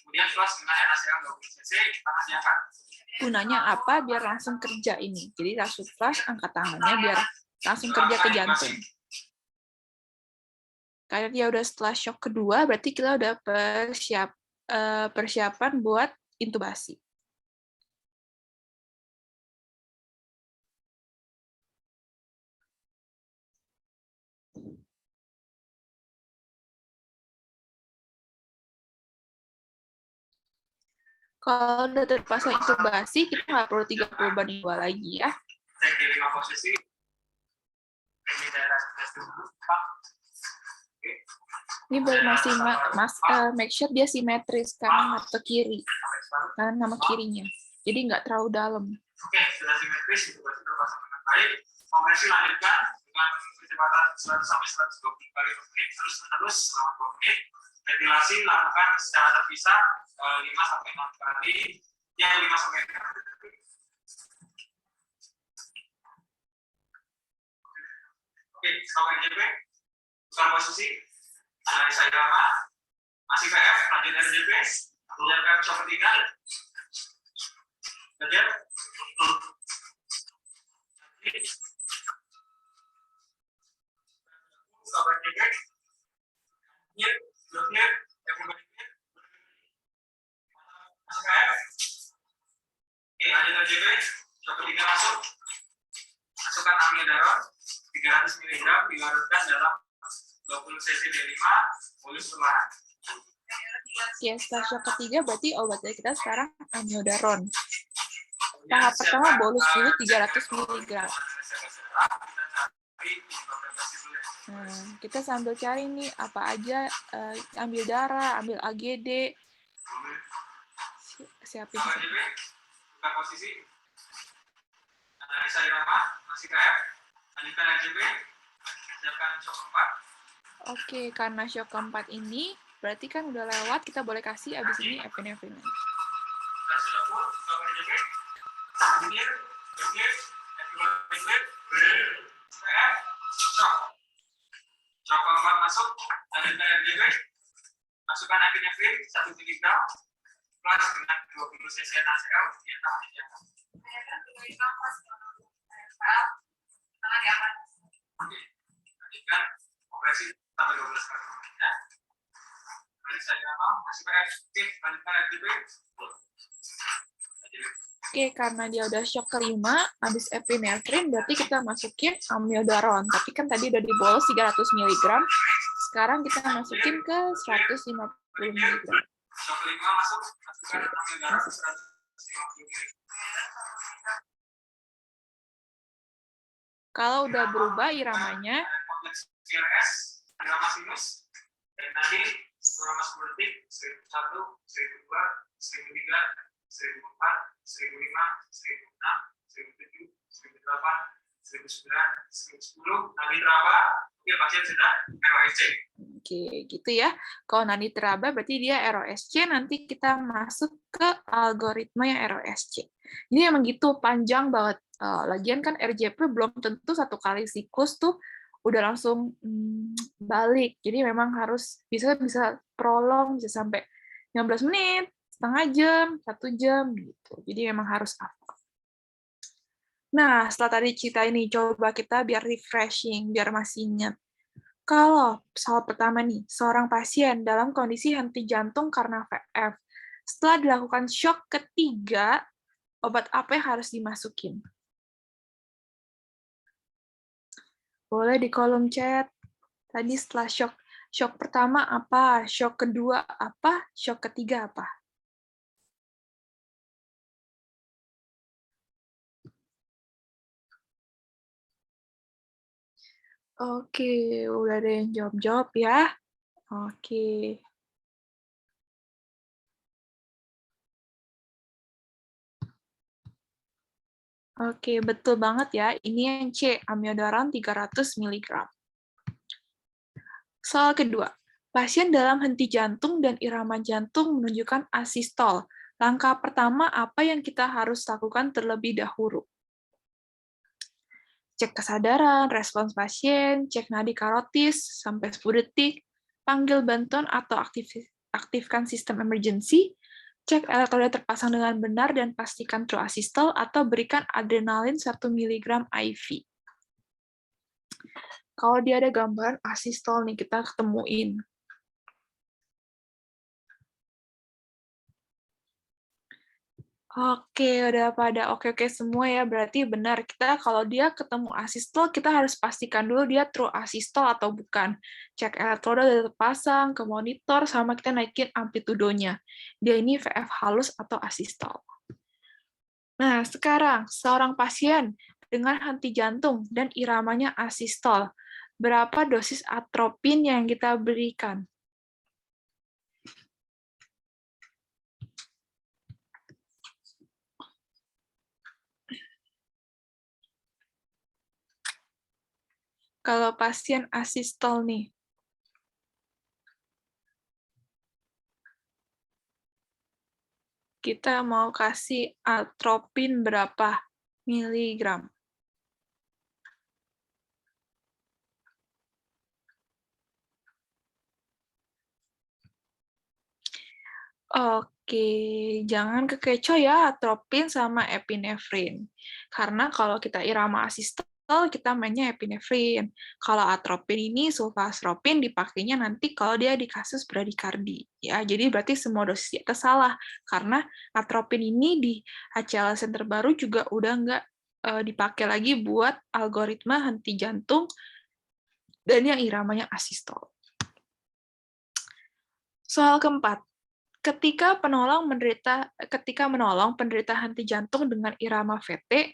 kemudian plus dengan NaCl 20 cc, panasnya kan. Gunanya apa? Biar langsung kerja ini. Jadi langsung flash, angkat tangannya biar langsung kerja ke jantung. Karena dia udah setelah shock kedua, berarti kita udah persiapan buat intubasi. Kalau udah terpasang intubasi, kita nggak perlu 30/2 lagi ya. Cek di 5 posisi. Ini daerah ini masih make sure dia simetris kanan atau kiri, kanan sama kirinya. Jadi nggak terlalu dalam. Oke, sudah simetris, itu berarti terpasang dengan baik. Kompresi lanjutkan dengan kecepatan 100 sampai 120 kali per menit terus menerus selama 2 menit. Ventilasi lakukan secara terpisah 5 sampai 6 kali, yang 5 sampai 6 kali. Oke, sampai RJP, bukan posisi, analisa irama, masih VF, lanjut RJP, menyiapkan shock ketiga. Lanjut. Sampai RJP, bloknya, masih VF. Oke, lanjut RJP, shock ketiga masuk. Masukkan amiodaron 300 mg dilarutkan dalam 20 cc D5, bolus perlahan. Oke, setelah shock ketiga berarti obatnya kita sekarang amiodaron. Tahap pertama bolus dulu 300 mg. Nah, kita sambil cari nih apa aja, ambil darah, ambil AGD. Siapin. Buka posisi. Analisa irama, masih KF. Lanjutkan RJP. Siapkan shock keempat. Oke, karena shock keempat ini berarti kan udah lewat, kita boleh kasih abis ini epinefrin. Sudah full, shock RJP. Minggir, epinefrin, KF, shock. Shock keempat masuk, lanjutkan RJP. Masukkan epinefrin 1 mg plus dengan 20 cc NaCl, yang tahan dijaga. Lanjutkan operasi sampai 12 kali. Ya. Analisa irama, masih aktif, lanjutkan RJP. Oke, karena dia udah shock kelima, habis epinefrin, berarti kita masukin amiodaron. Tapi kan tadi udah dibolos 300 mg, sekarang kita masukin ke 150 mg. Shock kelima masuk, masukkan amiodaron 150 mg. Kalau udah berubah iramanya, Konteks CRS, irama sinus, dan tadi selama 10 detik, 1001, 1002, 1003, 1004, 1005, 1006, 1007, 1008, 1009, 1010, nadi teraba, oke pasien sudah ROSC. Oke, gitu ya. Kalau nadi teraba berarti dia ROSC, nanti kita masuk ke algoritma yang ROSC. Ini emang gitu, panjang banget. Lagian kan RJP belum tentu satu kali siklus tuh udah langsung balik. Jadi memang harus bisa prolong, bisa sampai 15 menit, setengah jam, 1 jam gitu. Jadi memang harus hafal. Nah, setelah tadi cerita ini, coba kita biar refreshing, biar masih ingat. Kalau soal pertama nih, seorang pasien dalam kondisi henti jantung karena VF, setelah dilakukan shock ketiga, obat apa yang harus dimasukin? Boleh di kolom chat. Tadi setelah shock pertama apa, shock kedua apa, shock ketiga apa? Oke, udah ada yang jawab-jawab ya. Oke. Oke, betul banget ya. Ini yang C, amiodaron 300 mg. Soal kedua, pasien dalam henti jantung dan irama jantung menunjukkan asistol. Langkah pertama apa yang kita harus lakukan terlebih dahulu? Cek kesadaran, respons pasien, cek nadi karotis sampai 10 detik, panggil bantuan atau aktifkan sistem emergency, cek elektroda terpasang dengan benar dan pastikan true asystole, atau berikan adrenalin 1 mg IV. Kalau dia ada gambaran asystole nih, kita ketemuin. Oke, udah pada oke-oke semua ya. Berarti benar, kita kalau dia ketemu asystole, kita harus pastikan dulu dia true asystole atau bukan. Cek elektroda udah terpasang, ke monitor, sama kita naikin amplitudonya. Dia ini VF halus atau asystole. Nah, sekarang seorang pasien dengan henti jantung dan iramanya asystole, berapa dosis atropin yang kita berikan? Kalau pasien asystole nih, kita mau kasih atropin berapa miligram? Oke, jangan kekecoh ya atropin sama epinefrin. Karena kalau kita irama asystole, kita mainnya epinefrin. Kalau atropin ini sulfasropin dipakainya nanti kalau dia di kasus bradikardi. Ya, jadi berarti semua dosis di atas salah. Karena atropin ini di HCLS yang terbaru juga udah nggak dipakai lagi buat algoritma henti jantung dan yang iramanya asystole. Soal keempat. Ketika menolong penderita henti jantung dengan irama VT,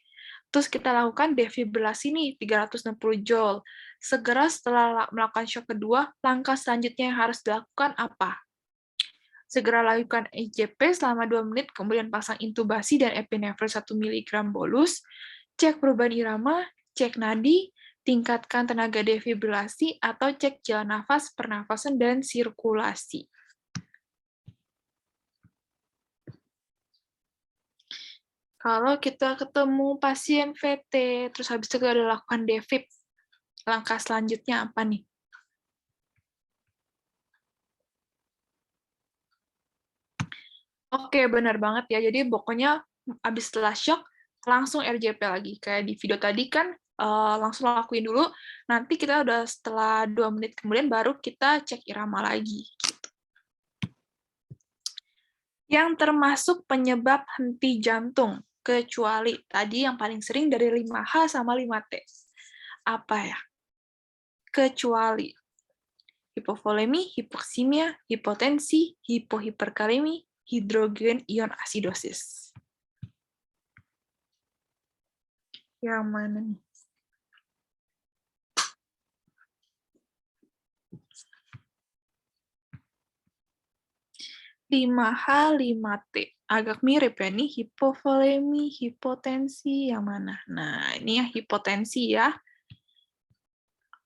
terus kita lakukan defibrilasi nih 360 joule. Segera setelah melakukan shock kedua, langkah selanjutnya yang harus dilakukan apa? Segera lakukan EJP selama 2 menit, kemudian pasang intubasi dan epinefrin 1 mg bolus, cek perubahan irama, cek nadi, tingkatkan tenaga defibrilasi, atau cek jalan nafas, pernafasan, dan sirkulasi. Kalau kita ketemu pasien VT, terus habis itu kita udah lakukan defib, langkah selanjutnya apa nih? Oke, benar banget ya. Jadi pokoknya habis setelah shock, langsung RJP lagi. Kayak di video tadi kan, langsung lakuin dulu, nanti kita udah setelah 2 menit kemudian baru kita cek irama lagi. Yang termasuk penyebab henti jantung, kecuali tadi yang paling sering dari 5H sama 5T. Apa ya? Kecuali hipovolemi, hipoksimia, hipotensi, hipohiperkalemi, hidrogen ion asidosis. Yang mana nih? H 5T. Agak mirip ya nih, hipovolemi, hipotensi, yang mana? Nah, ini yang hipotensi ya.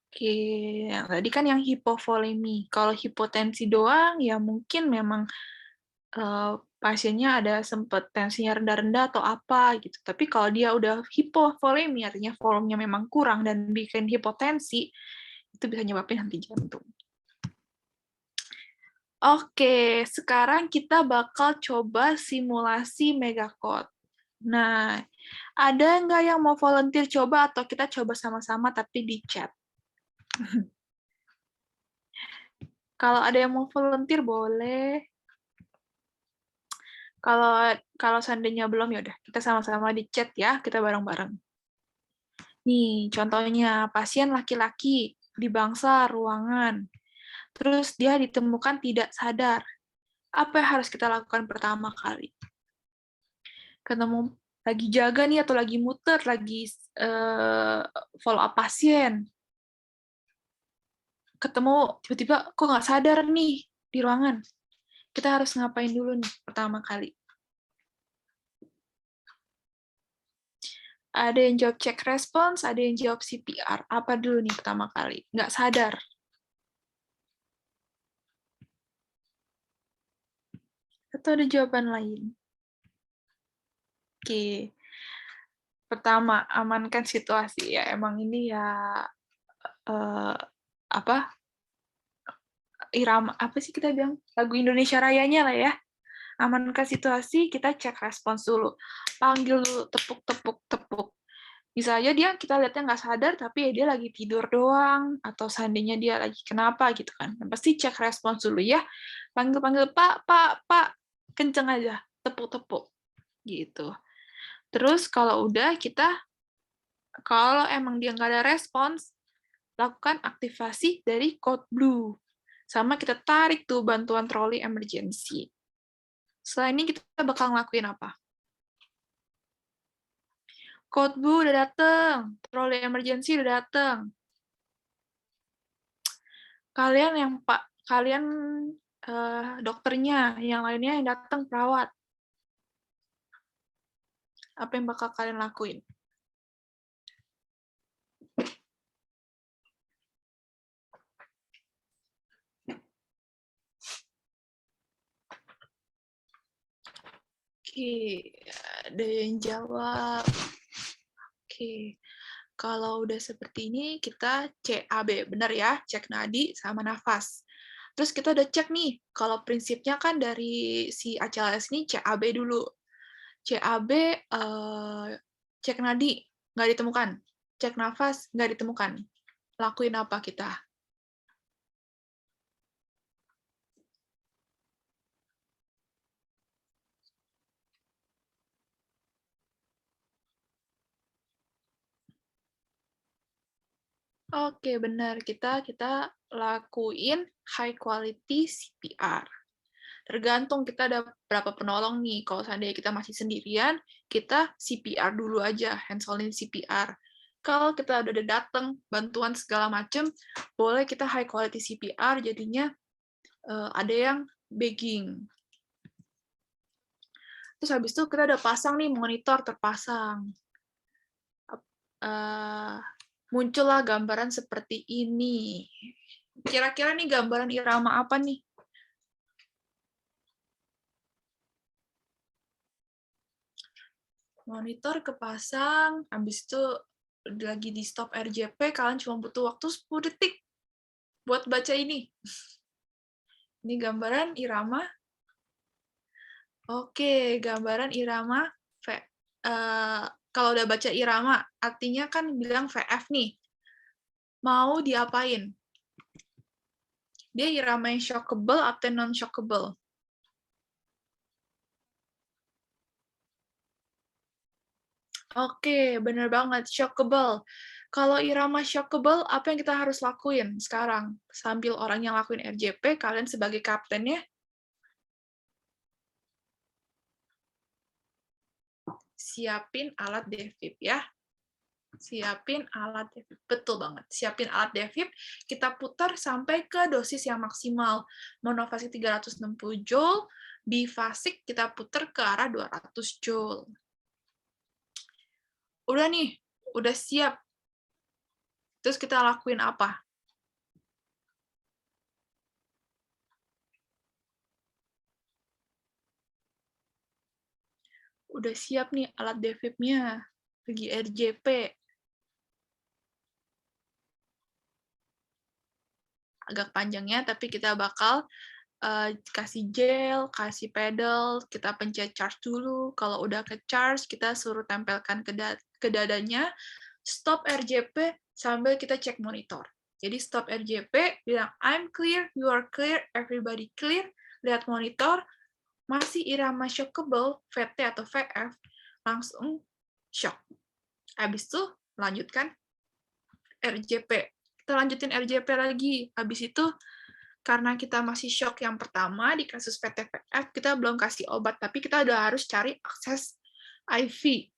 Oke, yang tadi kan yang hipovolemi. Kalau hipotensi doang, ya mungkin memang pasiennya ada sempat tensinya rendah-rendah atau apa gitu. Tapi kalau dia udah hipovolemi, artinya volumenya memang kurang dan bikin hipotensi, itu bisa nyebabin henti jantung. Oke, sekarang kita bakal coba simulasi megacode. Nah, ada nggak yang mau volunteer coba atau kita coba sama-sama tapi di chat? Kalau ada yang mau volunteer boleh. Kalau seandainya belum ya udah kita sama-sama di chat ya, kita bareng-bareng. Nih, contohnya pasien laki-laki di bangsa ruangan. Terus dia ditemukan tidak sadar. Apa yang harus kita lakukan pertama kali? Ketemu lagi jaga nih atau lagi muter, lagi follow up pasien. Ketemu tiba-tiba kok nggak sadar nih di ruangan. Kita harus ngapain dulu nih pertama kali? Ada yang jawab check response, ada yang jawab CPR. Apa dulu nih pertama kali? Nggak sadar. Atau ada jawaban lain? Oke. Pertama, amankan situasi ya. Emang ini ya apa? irama apa sih kita bilang lagu Indonesia Rayanya lah ya. Amankan situasi, kita cek respons dulu. Panggil dulu, tepuk, tepuk, tepuk. Bisa aja dia kita lihatnya nggak sadar, tapi ya dia lagi tidur doang, atau seandainya dia lagi kenapa gitu kan. Yang pasti cek respons dulu ya. Panggil-panggil, Pak, kenceng aja, tepuk-tepuk. Gitu. Terus kalau udah kalau emang dia nggak ada respons, lakukan aktivasi dari code blue. Sama kita tarik tuh bantuan troli emergency. Setelah ini kita bakal ngelakuin apa? Code blue udah dateng, troli emergency udah dateng. Kalian dokternya, yang lainnya yang datang perawat. Apa yang bakal kalian lakuin? Oke, ada yang jawab. Oke, kalau udah seperti ini, kita CAB, benar ya? Cek nadi sama nafas. Terus kita udah cek nih, kalau prinsipnya kan dari si ACLS ini CAB dulu. CAB, cek nadi, nggak ditemukan. Cek nafas, nggak ditemukan. Lakuin apa kita? Oke, benar. Kita lakuin high quality CPR. Tergantung kita ada berapa penolong nih. Kalau seandainya kita masih sendirian, kita CPR dulu aja, hands-on CPR. Kalau kita udah datang, bantuan segala macam, boleh kita high quality CPR, jadinya ada yang begging. Terus habis itu kita udah pasang nih, monitor terpasang. Muncullah gambaran seperti ini. Kira-kira nih gambaran irama apa nih? Monitor kepasang, habis itu lagi di stop RJP, kalian cuma butuh waktu 10 detik buat baca ini. Ini gambaran irama. Oke, gambaran irama. Kalau udah baca irama, artinya kan bilang VF nih. Mau diapain? Dia irama yang shockable atau non-shockable? Oke, bener banget. Shockable. Kalau irama shockable, apa yang kita harus lakuin sekarang? Sambil orang yang lakuin RJP, kalian sebagai kaptennya, siapin alat defib ya. Siapin alat defib. Betul banget. Siapin alat defib, kita putar sampai ke dosis yang maksimal. Monofasik 360 Joule, bifasik kita putar ke arah 200 Joule. Udah nih, udah siap. Terus kita lakuin apa? Udah siap nih alat defibnya, lagi RJP. Agak panjangnya, tapi kita bakal kasih gel, kasih pedal, kita pencet charge dulu. Kalau udah ke charge, kita suruh tempelkan ke dadanya, stop RJP sambil kita cek monitor. Jadi stop RJP, bilang I'm clear, you are clear, everybody clear, lihat monitor, masih irama shockable, VT atau VF, langsung shock. Habis itu lanjutkan RJP. Kita lanjutin RJP lagi. Habis itu karena kita masih shock yang pertama di kasus VT-VF, kita belum kasih obat, tapi kita udah harus cari akses IV.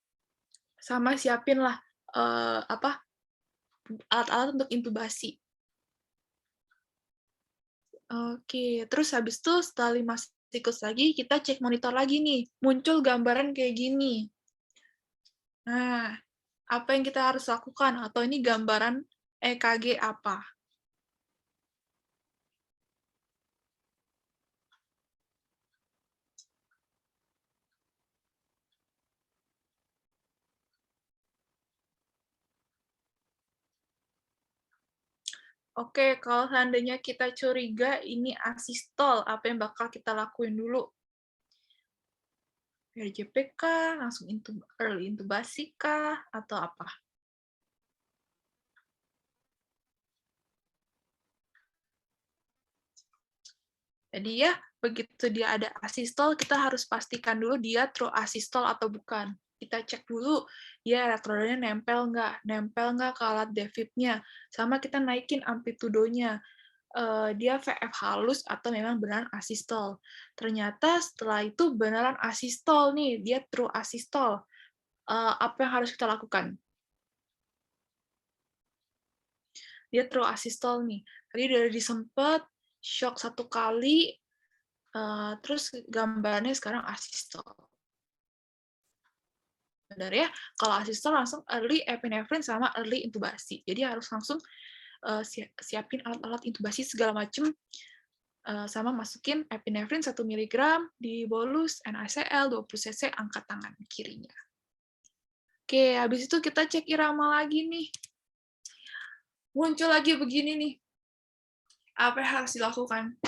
Sama siapin lah alat-alat untuk intubasi. Oke, terus habis itu setelah 5 siklus lagi, kita cek monitor lagi nih. Muncul gambaran kayak gini. Nah, apa yang kita harus lakukan? Atau ini gambaran EKG apa? Oke, kalau seandainya kita curiga ini asistol, apa yang bakal kita lakuin dulu? RJP kah? Langsung early intubasi kah? Atau apa? Jadi ya, begitu dia ada asistol, kita harus pastikan dulu dia true asistol atau bukan. Kita cek dulu, ya elektrodanya nempel nggak ke alat defibnya. Sama kita naikin amplitudonya. Dia VF halus atau memang beneran asistol. Ternyata setelah itu beneran asistol nih, dia true asistol. Apa yang harus kita lakukan? Dia true asistol nih. Tadi udah disempet, shock 1 kali, terus gambarnya sekarang asistol. Benar ya? Kalau asistol langsung early epinefrin sama early intubasi. Jadi harus langsung siapin alat-alat intubasi segala macam, sama masukin epinefrin 1 mg di bolus NaCl 20 cc angkat tangan kirinya. Oke, habis itu kita cek irama lagi nih. Muncul lagi begini nih. Apa yang harus dilakukan?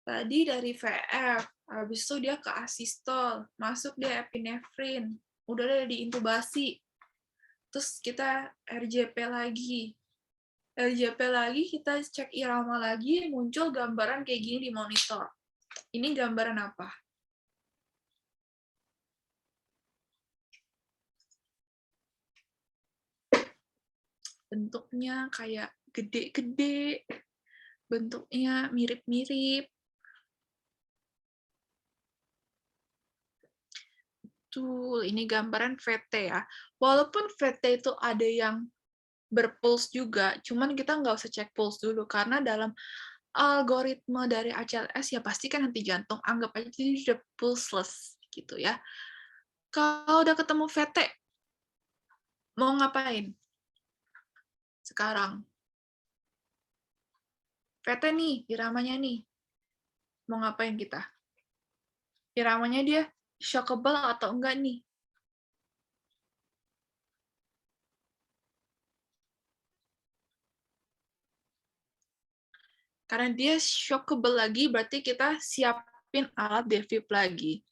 Tadi dari VF, habis itu dia ke asistol, masuk dia epinefrin, udah ada di intubasi. Terus kita RJP lagi. RJP lagi, kita cek irama lagi, muncul gambaran kayak gini di monitor. Ini gambaran apa? Bentuknya kayak gede-gede, bentuknya mirip-mirip. Tuh, ini gambaran VT ya. Walaupun VT itu ada yang berpuls juga, cuman kita nggak usah cek puls dulu, karena dalam algoritma dari ACLS ya pasti kan henti jantung, anggap aja ini udah pulseless gitu ya. Kalau udah ketemu VT, mau ngapain? Sekarang. VT nih, iramanya nih. Mau ngapain kita? Iramanya dia shockable atau enggak nih? Karena dia shockable lagi, berarti kita siapin alat defib lagi.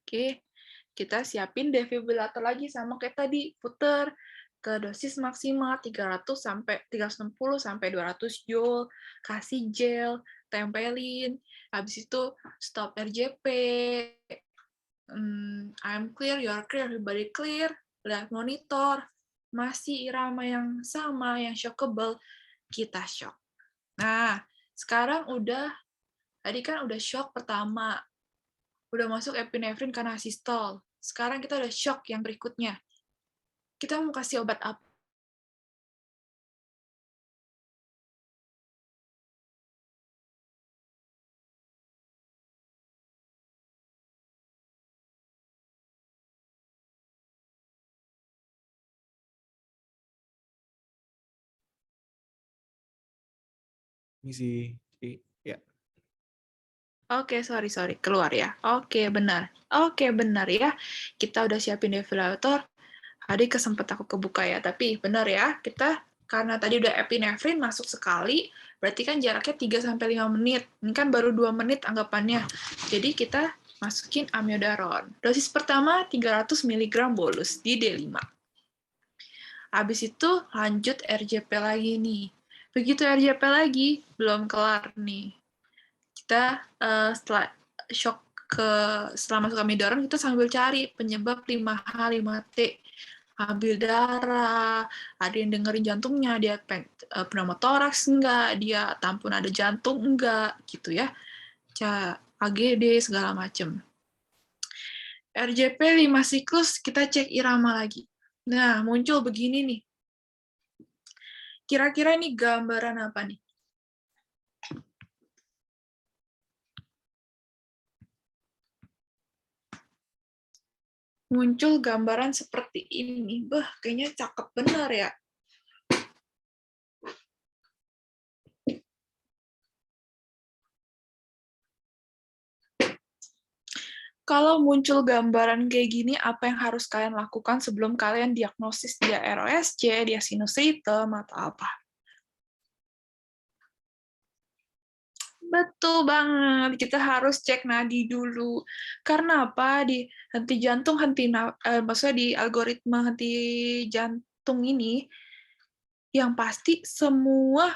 Oke, kita siapin defibrillator lagi sama kayak tadi, puter ke dosis maksimal 300 sampai 360 sampai 200 joule, kasih gel, tempelin, habis itu stop RJP, I'm clear, you're clear, everybody clear, lihat monitor, masih irama yang sama, yang shockable, kita shock. Nah, sekarang tadi kan udah shock pertama, udah masuk epinefrin karena asistol. Sekarang kita udah shock yang berikutnya. Kita mau kasih obat apa? Misi, ya. Oke, sorry, keluar ya. Oke, benar ya. Kita udah siapin defibrillator. Tadi kesempet aku kebuka ya, tapi benar ya. Kita karena tadi udah epinefrin masuk sekali, berarti kan jaraknya 3-5 menit. Ini kan baru 2 menit anggapannya. Jadi kita masukin amiodaron. Dosis pertama 300 mg bolus di D5. Habis itu lanjut RJP lagi nih. Begitu RJP lagi, belum kelar nih. Kita setelah shock setelah masuk amiodaron, kita sambil cari penyebab 5H, 5T. Ambil darah, ada yang dengerin jantungnya, dia pneumotoraks enggak, dia tampun ada jantung enggak, gitu ya. AGD, segala macam. RJP 5 siklus, kita cek irama lagi. Nah, muncul begini nih. Kira-kira ini gambaran apa nih? Muncul gambaran seperti ini. Bah, kayaknya cakep benar ya. Kalau muncul gambaran kayak gini, apa yang harus kalian lakukan sebelum kalian diagnosis dia ROSC, dia sinusritum, atau apa? Betul banget, kita harus cek nadi dulu. Karena apa? Di henti jantung, maksudnya di algoritma henti jantung ini, yang pasti semua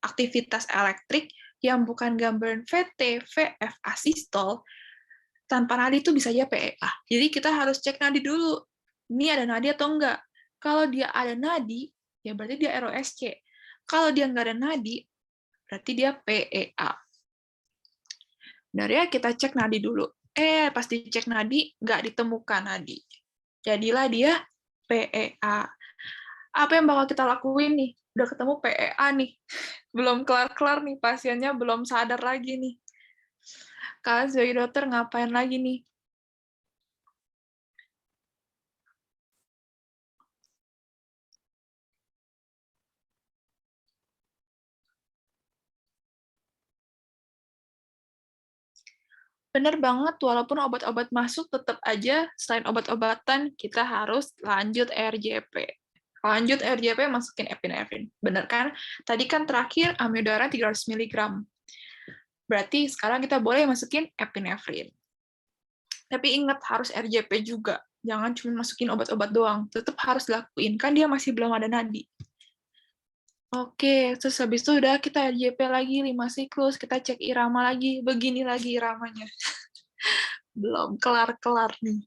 aktivitas elektrik yang bukan gambaran VT, VF, asistol, tanpa nadi itu bisa aja PEA. Jadi kita harus cek nadi dulu. Ini ada nadi atau enggak? Kalau dia ada nadi, ya berarti dia ROSC. Kalau dia nggak ada nadi, berarti dia PEA. Benar ya, kita cek nadi dulu. Pas dicek nadi, nggak ditemukan nadi. Jadilah dia PEA. Apa yang bakal kita lakuin nih? Udah ketemu PEA nih. Belum kelar-kelar nih, pasiennya belum sadar lagi nih. Kalian sebagai dokter ngapain lagi nih? Bener banget, walaupun obat-obat masuk, tetap aja selain obat-obatan, kita harus lanjut RJP. Lanjut RJP, masukin epinefrin. Bener kan? Tadi kan terakhir amiodaran 300 mg. Berarti sekarang kita boleh masukin epinefrin. Tapi ingat, harus RJP juga. Jangan cuma masukin obat-obat doang. Tetap harus dilakuin, kan dia masih belum ada nadi. Oke, terus habis itu udah kita RJP lagi 5 siklus, kita cek irama lagi, begini lagi iramanya. Belum kelar-kelar nih.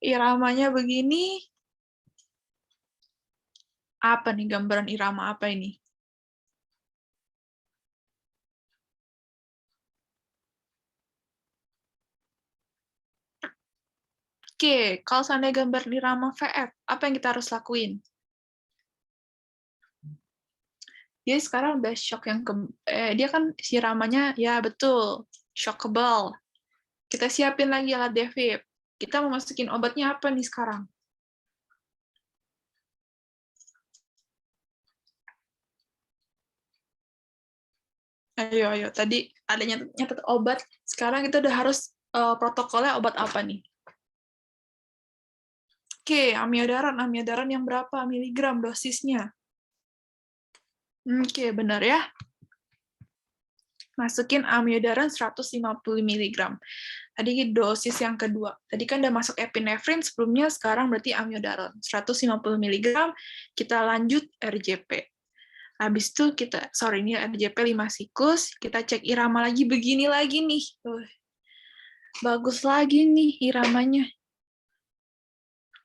Iramanya begini. Apa nih gambaran irama apa ini? Oke, kalau seandainya gambar irama VF, apa yang kita harus lakuin? Dia sekarang udah shock dia kan iramanya ya betul, shockable. Kita siapin lagi alat defib. Kita mau masukin obatnya apa nih sekarang? Ayo. Tadi ada nyatet obat. Sekarang kita udah harus protokolnya obat apa nih? Oke, amiodaran yang berapa miligram dosisnya? Oke, benar ya. Masukin amiodaran 150 mg. Tadi dosis yang kedua. Tadi kan udah masuk epinefrin sebelumnya, sekarang berarti amiodaran 150 mg. Kita lanjut RJP. Habis itu ini RJP 5 siklus, kita cek irama lagi, begini lagi nih. Bagus lagi nih iramanya.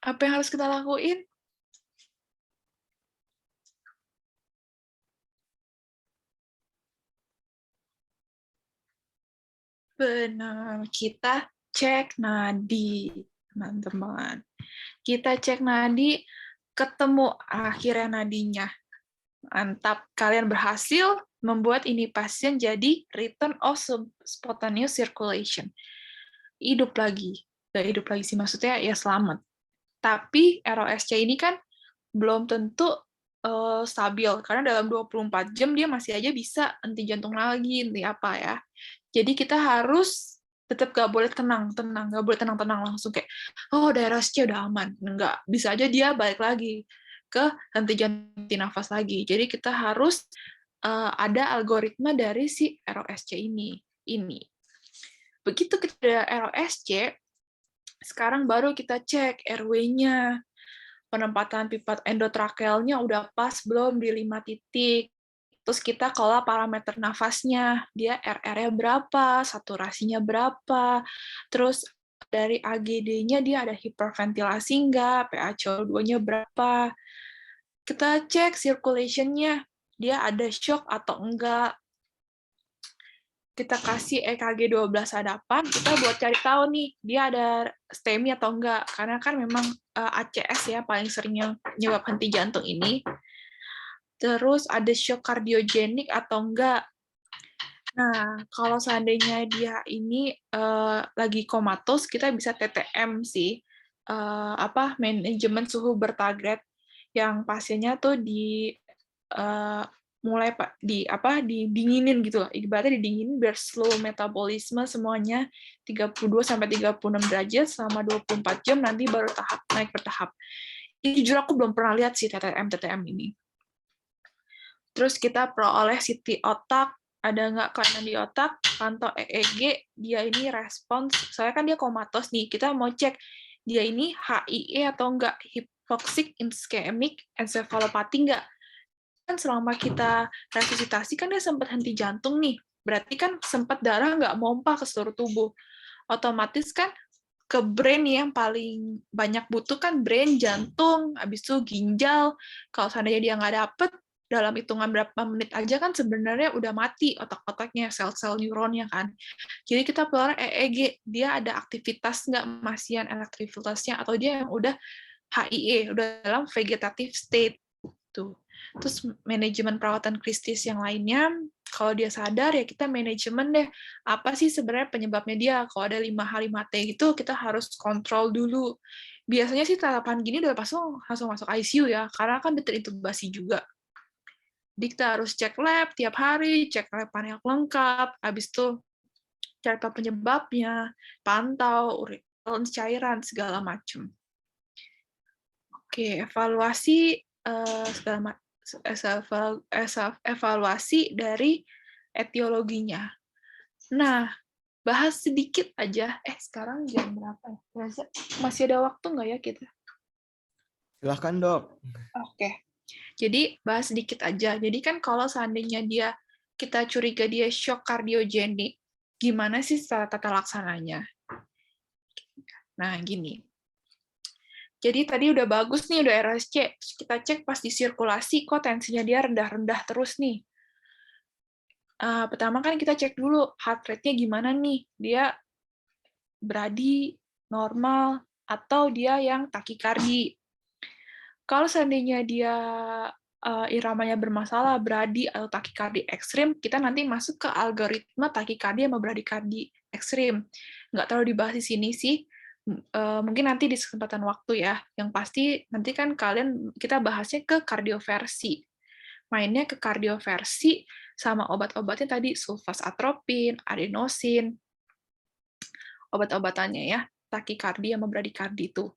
Apa yang harus kita lakuin? Benar, kita cek nadi, teman-teman. Kita cek nadi, ketemu akhirnya nadinya. Mantap, kalian berhasil membuat ini pasien jadi return of spontaneous circulation. Hidup lagi. Gak hidup lagi sih, maksudnya ya selamat. Tapi ROSC ini kan belum tentu stabil, karena dalam 24 jam dia masih aja bisa henti jantung lagi, henti apa ya. Jadi kita harus tetap gak boleh tenang, gak boleh tenang langsung kayak, oh daerah ROSC udah aman. Enggak, bisa aja dia balik lagi ke henti jantung, nafas lagi. Jadi kita harus ada algoritma dari si ROSC ini. Begitu kita ada ROSC, sekarang baru kita cek RW-nya. Penempatan pipa endotrakealnya udah pas belum di 5 titik. Terus kita kalau parameter nafasnya, dia RR-nya berapa, saturasinya berapa, terus dari AGD-nya dia ada hiperventilasi nggak, PaCO2-nya berapa. Kita cek circulation-nya, dia ada shock atau enggak. Kita kasih EKG 12 hadapan, kita buat cari tahu nih, dia ada STEMI atau enggak. Karena kan memang ACS ya, paling seringnya nyebab henti jantung ini. Terus ada shock kardiogenik atau enggak. Nah, kalau seandainya dia ini lagi komatos, kita bisa TTM sih. Manajemen suhu bertarget, yang pasiennya tuh di mulai didinginin gitu lah. Ibaratnya didinginin biar slow metabolisme semuanya 32 sampai 36 derajat selama 24 jam, nanti baru naik bertahap. Ini jujur aku belum pernah lihat sih TTM ini. Terus kita peroleh CT otak, ada nggak kelainan di otak, pantau EEG, dia ini respons, soalnya kan dia komatos nih, kita mau cek dia ini HIE atau enggak, hypoxic ischemic encephalopathy enggak. Kan selama kita resusitasi kan dia sempat henti jantung nih, berarti kan sempat darah nggak mompa ke seluruh tubuh. Otomatis kan ke brain yang paling banyak butuh kan brain, jantung, habis itu ginjal. Kalau seandainya dia nggak dapet, dalam hitungan berapa menit aja kan sebenarnya udah mati otak-otaknya, sel-sel neuronnya kan. Jadi kita pelajari EEG, dia ada aktivitas nggak, masian elektrivitasnya, atau dia yang udah HIE, udah dalam vegetative state. Tuh. Terus manajemen perawatan kritis yang lainnya, kalau dia sadar ya kita manajemen deh. Apa sih sebenarnya penyebabnya dia? Kalau ada 5H5T gitu, kita harus kontrol dulu. Biasanya sih tatapan gini udah langsung masuk ICU ya, karena kan dia terintubasi juga. Jadi kita harus cek lab tiap hari, cek lab panel lengkap, habis itu cari tahu penyebabnya, pantau, cairan, segala macam. Oke, evaluasi evaluasi dari etiologinya. Nah, bahas sedikit aja. Sekarang jam berapa ya? Masih ada waktu nggak ya kita? Silahkan, Dok. Oke. Jadi, bahas sedikit aja. Jadi kan kalau seandainya kita curiga dia shock kardiogenik, gimana sih tata laksananya? Nah, gini. Jadi tadi udah bagus nih, udah RSC. Kita cek pas di sirkulasi, kok tensinya dia rendah-rendah terus nih. Pertama kan kita cek dulu heart rate-nya gimana nih. Dia brady, normal, atau dia yang takikardi. Kalau seandainya dia iramanya bermasalah, brady atau takikardi ekstrim, kita nanti masuk ke algoritma takikardi sama bradikardi ekstrim. Nggak terlalu dibahas di sini sih. Mungkin nanti di kesempatan waktu ya. Yang pasti nanti kan kita bahasnya ke kardioversi. Mainnya ke kardioversi sama obat-obatnya tadi sulfasatropin, adenosin, obat-obatannya ya, takikardi sama bradikardi itu.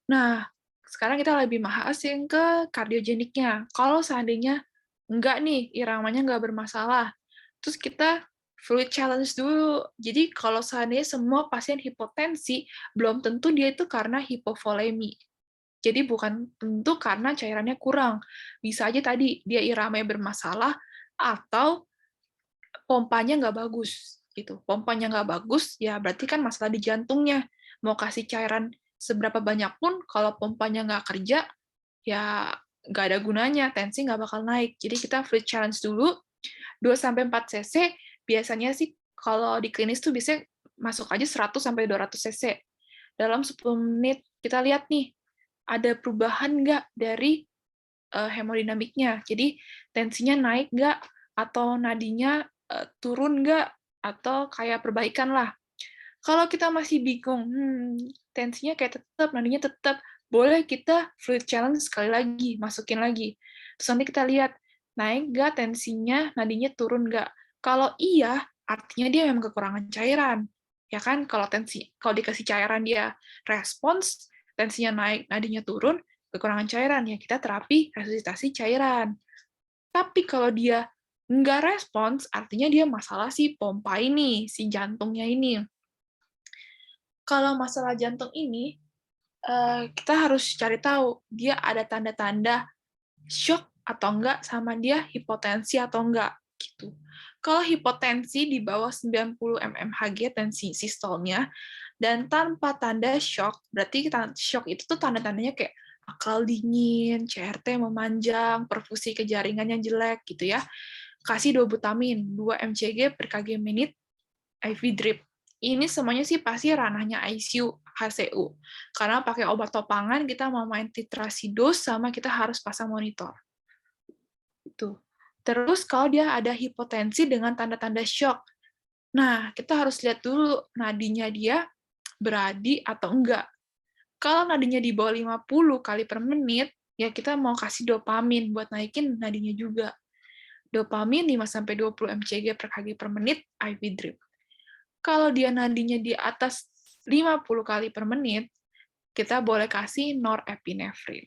Nah, sekarang kita lebih bahas yang ke kardiogeniknya. Kalau seandainya enggak nih, iramanya enggak bermasalah, terus kita fluid challenge dulu. Jadi kalau seandainya semua pasien hipotensi, belum tentu dia itu karena hipovolemi. Jadi bukan tentu karena cairannya kurang. Bisa aja tadi dia iramanya bermasalah atau pompanya nggak bagus. Gitu. Pompanya nggak bagus, ya berarti kan masalah di jantungnya. Mau kasih cairan seberapa banyak pun, kalau pompanya nggak kerja, ya nggak ada gunanya, tensi nggak bakal naik. Jadi kita fluid challenge dulu, 2-4 cc, biasanya sih kalau di klinis tuh biasanya masuk aja 100-200 cc. Dalam 10 menit, kita lihat nih, ada perubahan nggak dari hemodinamiknya. Jadi tensinya naik nggak, atau nadinya turun nggak, atau kayak perbaikan lah. Kalau kita masih bingung, tensinya kayak tetap, nadinya tetap, boleh kita fluid challenge sekali lagi, masukin lagi. Terus nanti kita lihat, naik nggak tensinya, nadinya turun nggak. Kalau iya, artinya dia memang kekurangan cairan. Ya kan, kalau dikasih cairan dia respons, tensinya naik, nadinya turun, kekurangan cairan, ya kita terapi resusitasi cairan. Tapi kalau dia nggak respons, artinya dia masalah si pompa ini, si jantungnya ini. Kalau masalah jantung ini, kita harus cari tahu dia ada tanda-tanda shock atau enggak, sama dia hipotensi atau enggak gitu. Kalau hipotensi di bawah 90 mmHg tensi sistolnya dan tanpa tanda shock, berarti shock itu tuh tanda-tandanya kayak akal dingin, CRT memanjang, perfusi ke jaringannya jelek gitu ya. Kasih dobutamin 2 mcg per kg menit IV drip. Ini semuanya sih pasti ranahnya ICU, HCU. Karena pakai obat topangan, kita mau main titrasi dos, sama kita harus pasang monitor. Itu. Terus kalau dia ada hipotensi dengan tanda-tanda shock, nah kita harus lihat dulu nadinya dia brady atau enggak. Kalau nadinya di bawah 50 kali per menit, ya kita mau kasih dopamin buat naikin nadinya juga. Dopamin 5-20 mcg per kg per menit IV drip. Kalau dia nadinya di atas 50 kali per menit, kita boleh kasih norepinefrin.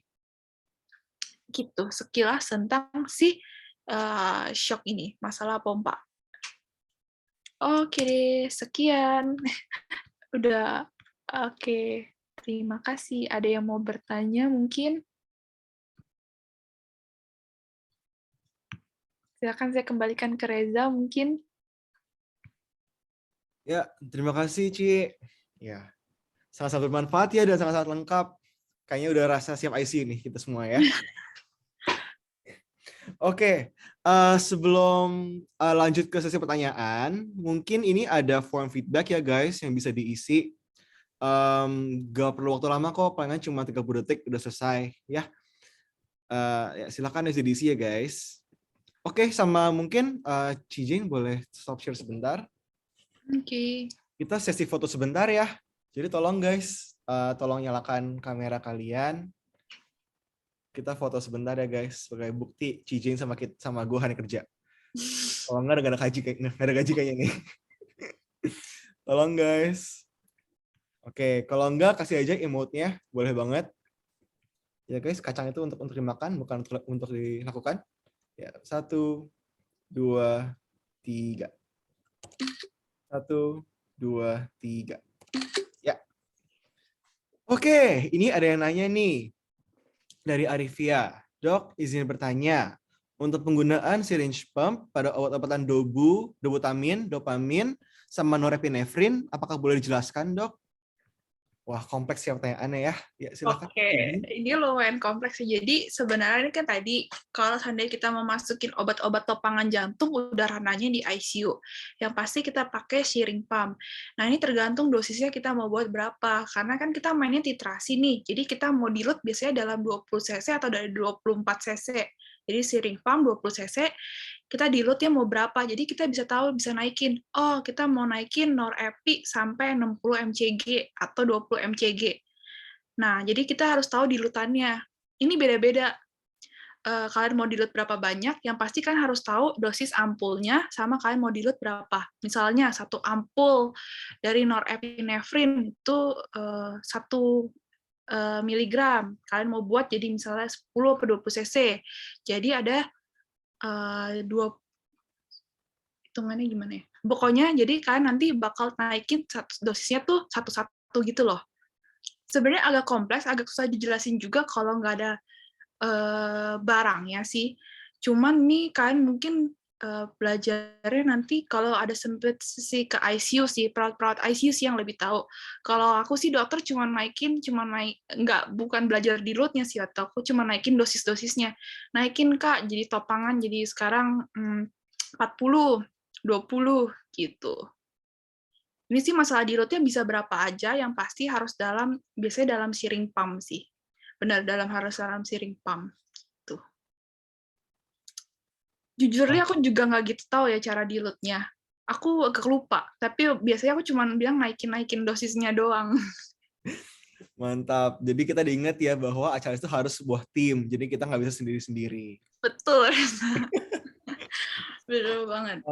Gitu, sekilas tentang si shock ini, masalah pompa. Oke deh, sekian. Udah, oke. Terima kasih. Ada yang mau bertanya mungkin? Silakan saya kembalikan ke Reza mungkin. Ya, terima kasih, Ci. Ya, sangat-sangat bermanfaat ya dan sangat-sangat lengkap. Kayaknya udah rasa siap IC nih kita semua ya. Oke, sebelum lanjut ke sesi pertanyaan, mungkin ini ada form feedback ya guys yang bisa diisi. Gak perlu waktu lama kok, palingan cuma 30 detik udah selesai ya. Ya silakan diisi ya guys. Oke, sama mungkin Cijing boleh stop share sebentar. Oke. Kita sesi foto sebentar ya. Jadi tolong guys, tolong nyalakan kamera kalian. Kita foto sebentar ya guys, sebagai bukti Cijing sama gue hari kerja. Kalau nggak ada gaji kayaknya nih. Tolong guys. Oke, kalau nggak kasih aja emote-nya, boleh banget. Ya guys, kacang itu untuk dimakan, bukan untuk dilakukan. Ya, 1, 2, 3. 1, 2, 3. Ya. Oke, ini ada yang nanya nih. Dari Arifia. Dok, izin bertanya. Untuk penggunaan syringe pump pada obat-obatan dobutamin, dopamin, sama norepinefrin, apakah boleh dijelaskan, Dok? Wah, kompleks ya pertanyaannya ya. Ya, silakan. Oke, ini lumayan kompleks sih. Jadi sebenarnya ini kan tadi kalau seandainya kita mau masukin obat-obat topangan jantung udah ranahnya di ICU. Yang pasti kita pakai syringe pump. Nah, ini tergantung dosisnya kita mau buat berapa. Karena kan kita mainnya titrasi nih. Jadi kita mau dilute biasanya dalam 20 cc atau dari 24 cc. Jadi syringe pump 20 cc, kita dilute-nya mau berapa. Jadi kita bisa tahu, bisa naikin. Oh, kita mau naikin norepi sampai 60 mcg atau 20 mcg. Nah, jadi kita harus tahu dilutannya. Ini beda-beda. Kalian mau dilut berapa banyak, yang pasti kan harus tahu dosis ampulnya sama kalian mau dilut berapa. Misalnya, 1 ampul dari norepinefrin itu 1 miligram. Kalian mau buat jadi misalnya 10 atau 20 cc. Jadi ada 2, hitungannya gimana ya? Pokoknya jadi kalian nanti bakal naikin dosisnya tuh satu-satu gitu loh. Sebenarnya agak kompleks, agak susah dijelasin juga kalau nggak ada barangnya sih. Cuman nih kalian mungkin belajarnya nanti kalau ada sempet sih ke ICU sih, perawat-perawat ICU sih yang lebih tahu. Kalau aku sih dokter cuma bukan belajar di load-nya sih, atau aku cuma naikin dosis-dosisnya. Naikin Kak, jadi topangan jadi sekarang 40, 20 gitu. Ini sih masalah di load-nya bisa berapa aja, yang pasti harus biasanya dalam syringe pump sih. Benar, harus dalam syringe pump. Tuh. Jujurnya aku juga nggak gitu tahu ya cara di load-nya. Aku agak lupa, tapi biasanya aku cuma bilang naikin dosisnya doang. Mantap. Jadi kita diingat ya bahwa acara itu harus sebuah tim. Jadi kita nggak bisa sendiri-sendiri. Betul. Betul banget.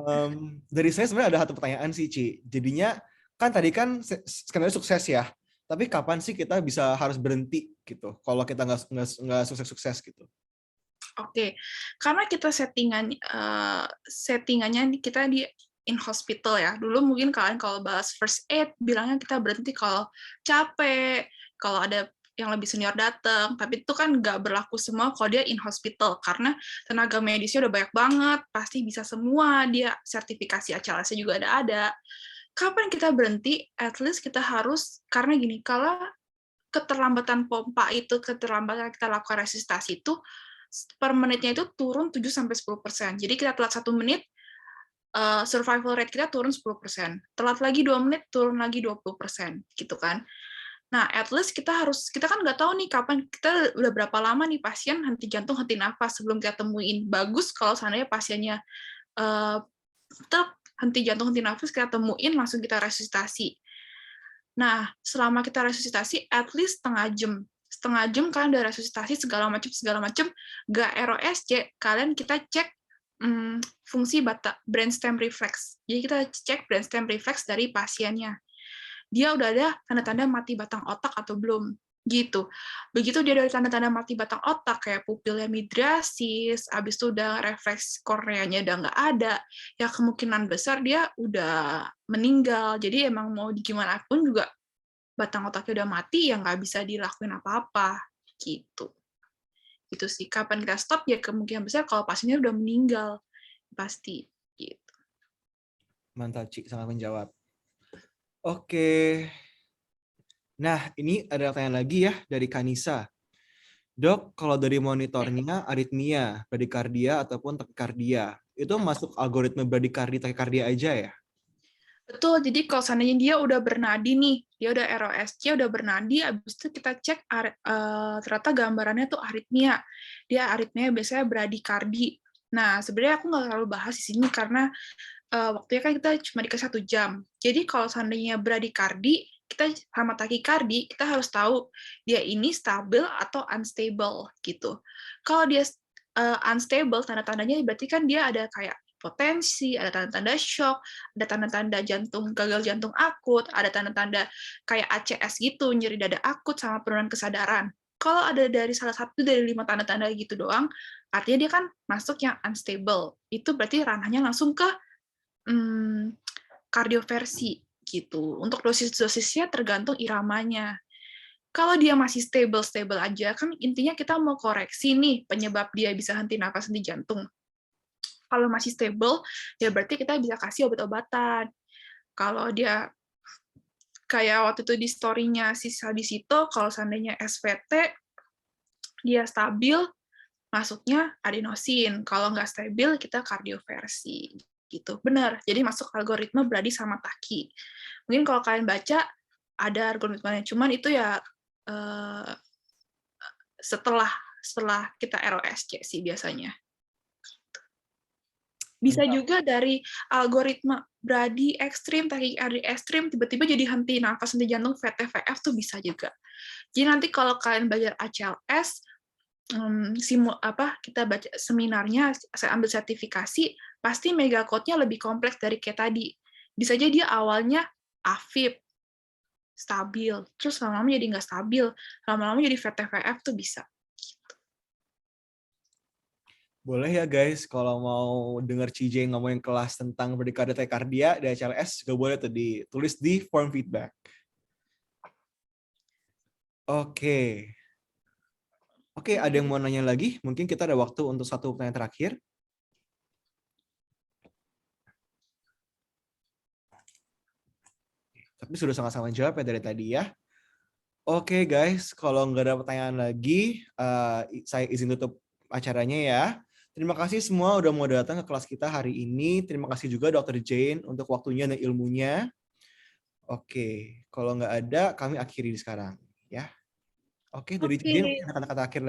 Dari saya sebenarnya ada satu pertanyaan sih, Ci. Jadinya kan tadi kan skenario sukses ya. Tapi kapan sih kita bisa harus berhenti gitu? Kalau kita nggak sukses-sukses gitu. Oke, karena kita settingannya kita di in hospital ya. Dulu mungkin kalian kalau bahas first aid bilangnya kita berhenti kalau capek, kalau ada yang lebih senior datang, tapi itu kan nggak berlaku semua kalau dia in hospital, karena tenaga medisnya udah banyak banget, pasti bisa semua, dia sertifikasi ACLS-nya juga ada. Kapan kita berhenti? At least kita harus, karena gini, kalau keterlambatan pompa itu, keterlambatan kita lakukan resusitasi itu, per menitnya itu turun 7-10%. Jadi kita telat 1 menit, survival rate kita turun 10%. Telat lagi 2 menit, turun lagi 20%. Gitu kan. Nah, at least kita kan nggak tahu nih kapan, kita udah berapa lama nih pasien henti jantung, henti nafas sebelum kita temuin. Bagus kalau seandainya pasiennya tetap henti jantung, henti nafas, kita temuin, langsung kita resusitasi. Nah, selama kita resusitasi, at least setengah jam kalian udah resusitasi segala macam, nggak ROSC, kalian kita cek fungsi brainstem reflex. Jadi kita cek brainstem reflex dari pasiennya. Dia udah ada tanda-tanda mati batang otak atau belum, gitu. Begitu dia ada tanda-tanda mati batang otak, kayak pupilnya midriasis, habis itu udah refleks korneanya udah nggak ada, ya kemungkinan besar dia udah meninggal. Jadi emang mau gimana pun juga batang otaknya udah mati, ya nggak bisa dilakuin apa-apa, gitu. Itu sih, kapan kita stop, ya kemungkinan besar kalau pasiennya udah meninggal, pasti. Gitu. Mantap, Ci, sangat menjawab. Oke. Nah, ini ada pertanyaan lagi ya dari Kanisa. Dok, kalau dari monitornya aritmia, bradikardia ataupun takikardia, itu masuk algoritma bradikardia takikardia aja ya? Betul, jadi kalau seandainya dia udah bernadi nih, dia udah ROSC, udah bernadi, abis itu kita cek ternyata gambarannya tuh aritmia. Dia aritmia biasanya bradikardi. Nah, sebenarnya aku nggak terlalu bahas di sini karena waktunya kan kita cuma dikasih 1 jam. Jadi kalau seandainya bradikardi, kita sama takikardi, kita harus tahu dia ini stabil atau unstable gitu. Kalau dia unstable, tanda-tandanya berarti kan dia ada kayak potensi, ada tanda-tanda shock, ada tanda-tanda gagal jantung akut, ada tanda-tanda kayak ACS gitu, nyeri dada akut sama penurunan kesadaran. Kalau ada dari salah satu dari 5 tanda-tanda gitu doang, artinya dia kan masuk yang unstable. Itu berarti ranahnya langsung ke kardioversi gitu. Untuk dosis-dosisnya tergantung iramanya. Kalau dia masih stable aja, kan intinya kita mau koreksi nih penyebab dia bisa henti nafas, henti jantung. Kalau masih stable, ya berarti kita bisa kasih obat-obatan. Kalau dia kayak waktu itu di story-nya si Sadisito, kalau seandainya SVT, dia stabil, masuknya adenosin. Kalau nggak stabil, kita kardioversi. Gitu. Benar, jadi masuk algoritma Brady sama Taki. Mungkin kalau kalian baca, ada algoritmanya. Cuman itu ya setelah kita ROSC sih biasanya. Bisa juga dari algoritma Brady ekstrim, takikardia ekstrim, tiba-tiba jadi henti nafas, henti jantung, VTVF tuh bisa juga. Jadi nanti kalau kalian belajar ACLS, kita baca seminarnya, saya ambil sertifikasi, pasti megacode-nya lebih kompleks dari kayak tadi. Bisa jadi dia awalnya AFib, stabil, terus lama-lama jadi nggak stabil, lama-lama jadi VTVF tuh bisa. Boleh ya guys, kalau mau denger CJ ngomongin kelas tentang bradikardia takikardia di ACLS, juga boleh tuh ditulis di form feedback. Oke. Oke, ada yang mau nanya lagi? Mungkin kita ada waktu untuk 1 pertanyaan terakhir. Tapi sudah sama-sama jawab ya dari tadi ya. Oke guys, kalau nggak ada pertanyaan lagi, saya izin tutup acaranya ya. Terima kasih semua udah mau datang ke kelas kita hari ini. Terima kasih juga Dr. Jane untuk waktunya dan ilmunya. Oke, kalau nggak ada, kami akhiri sekarang ya. Oke, dari Jane, kata-kata akhir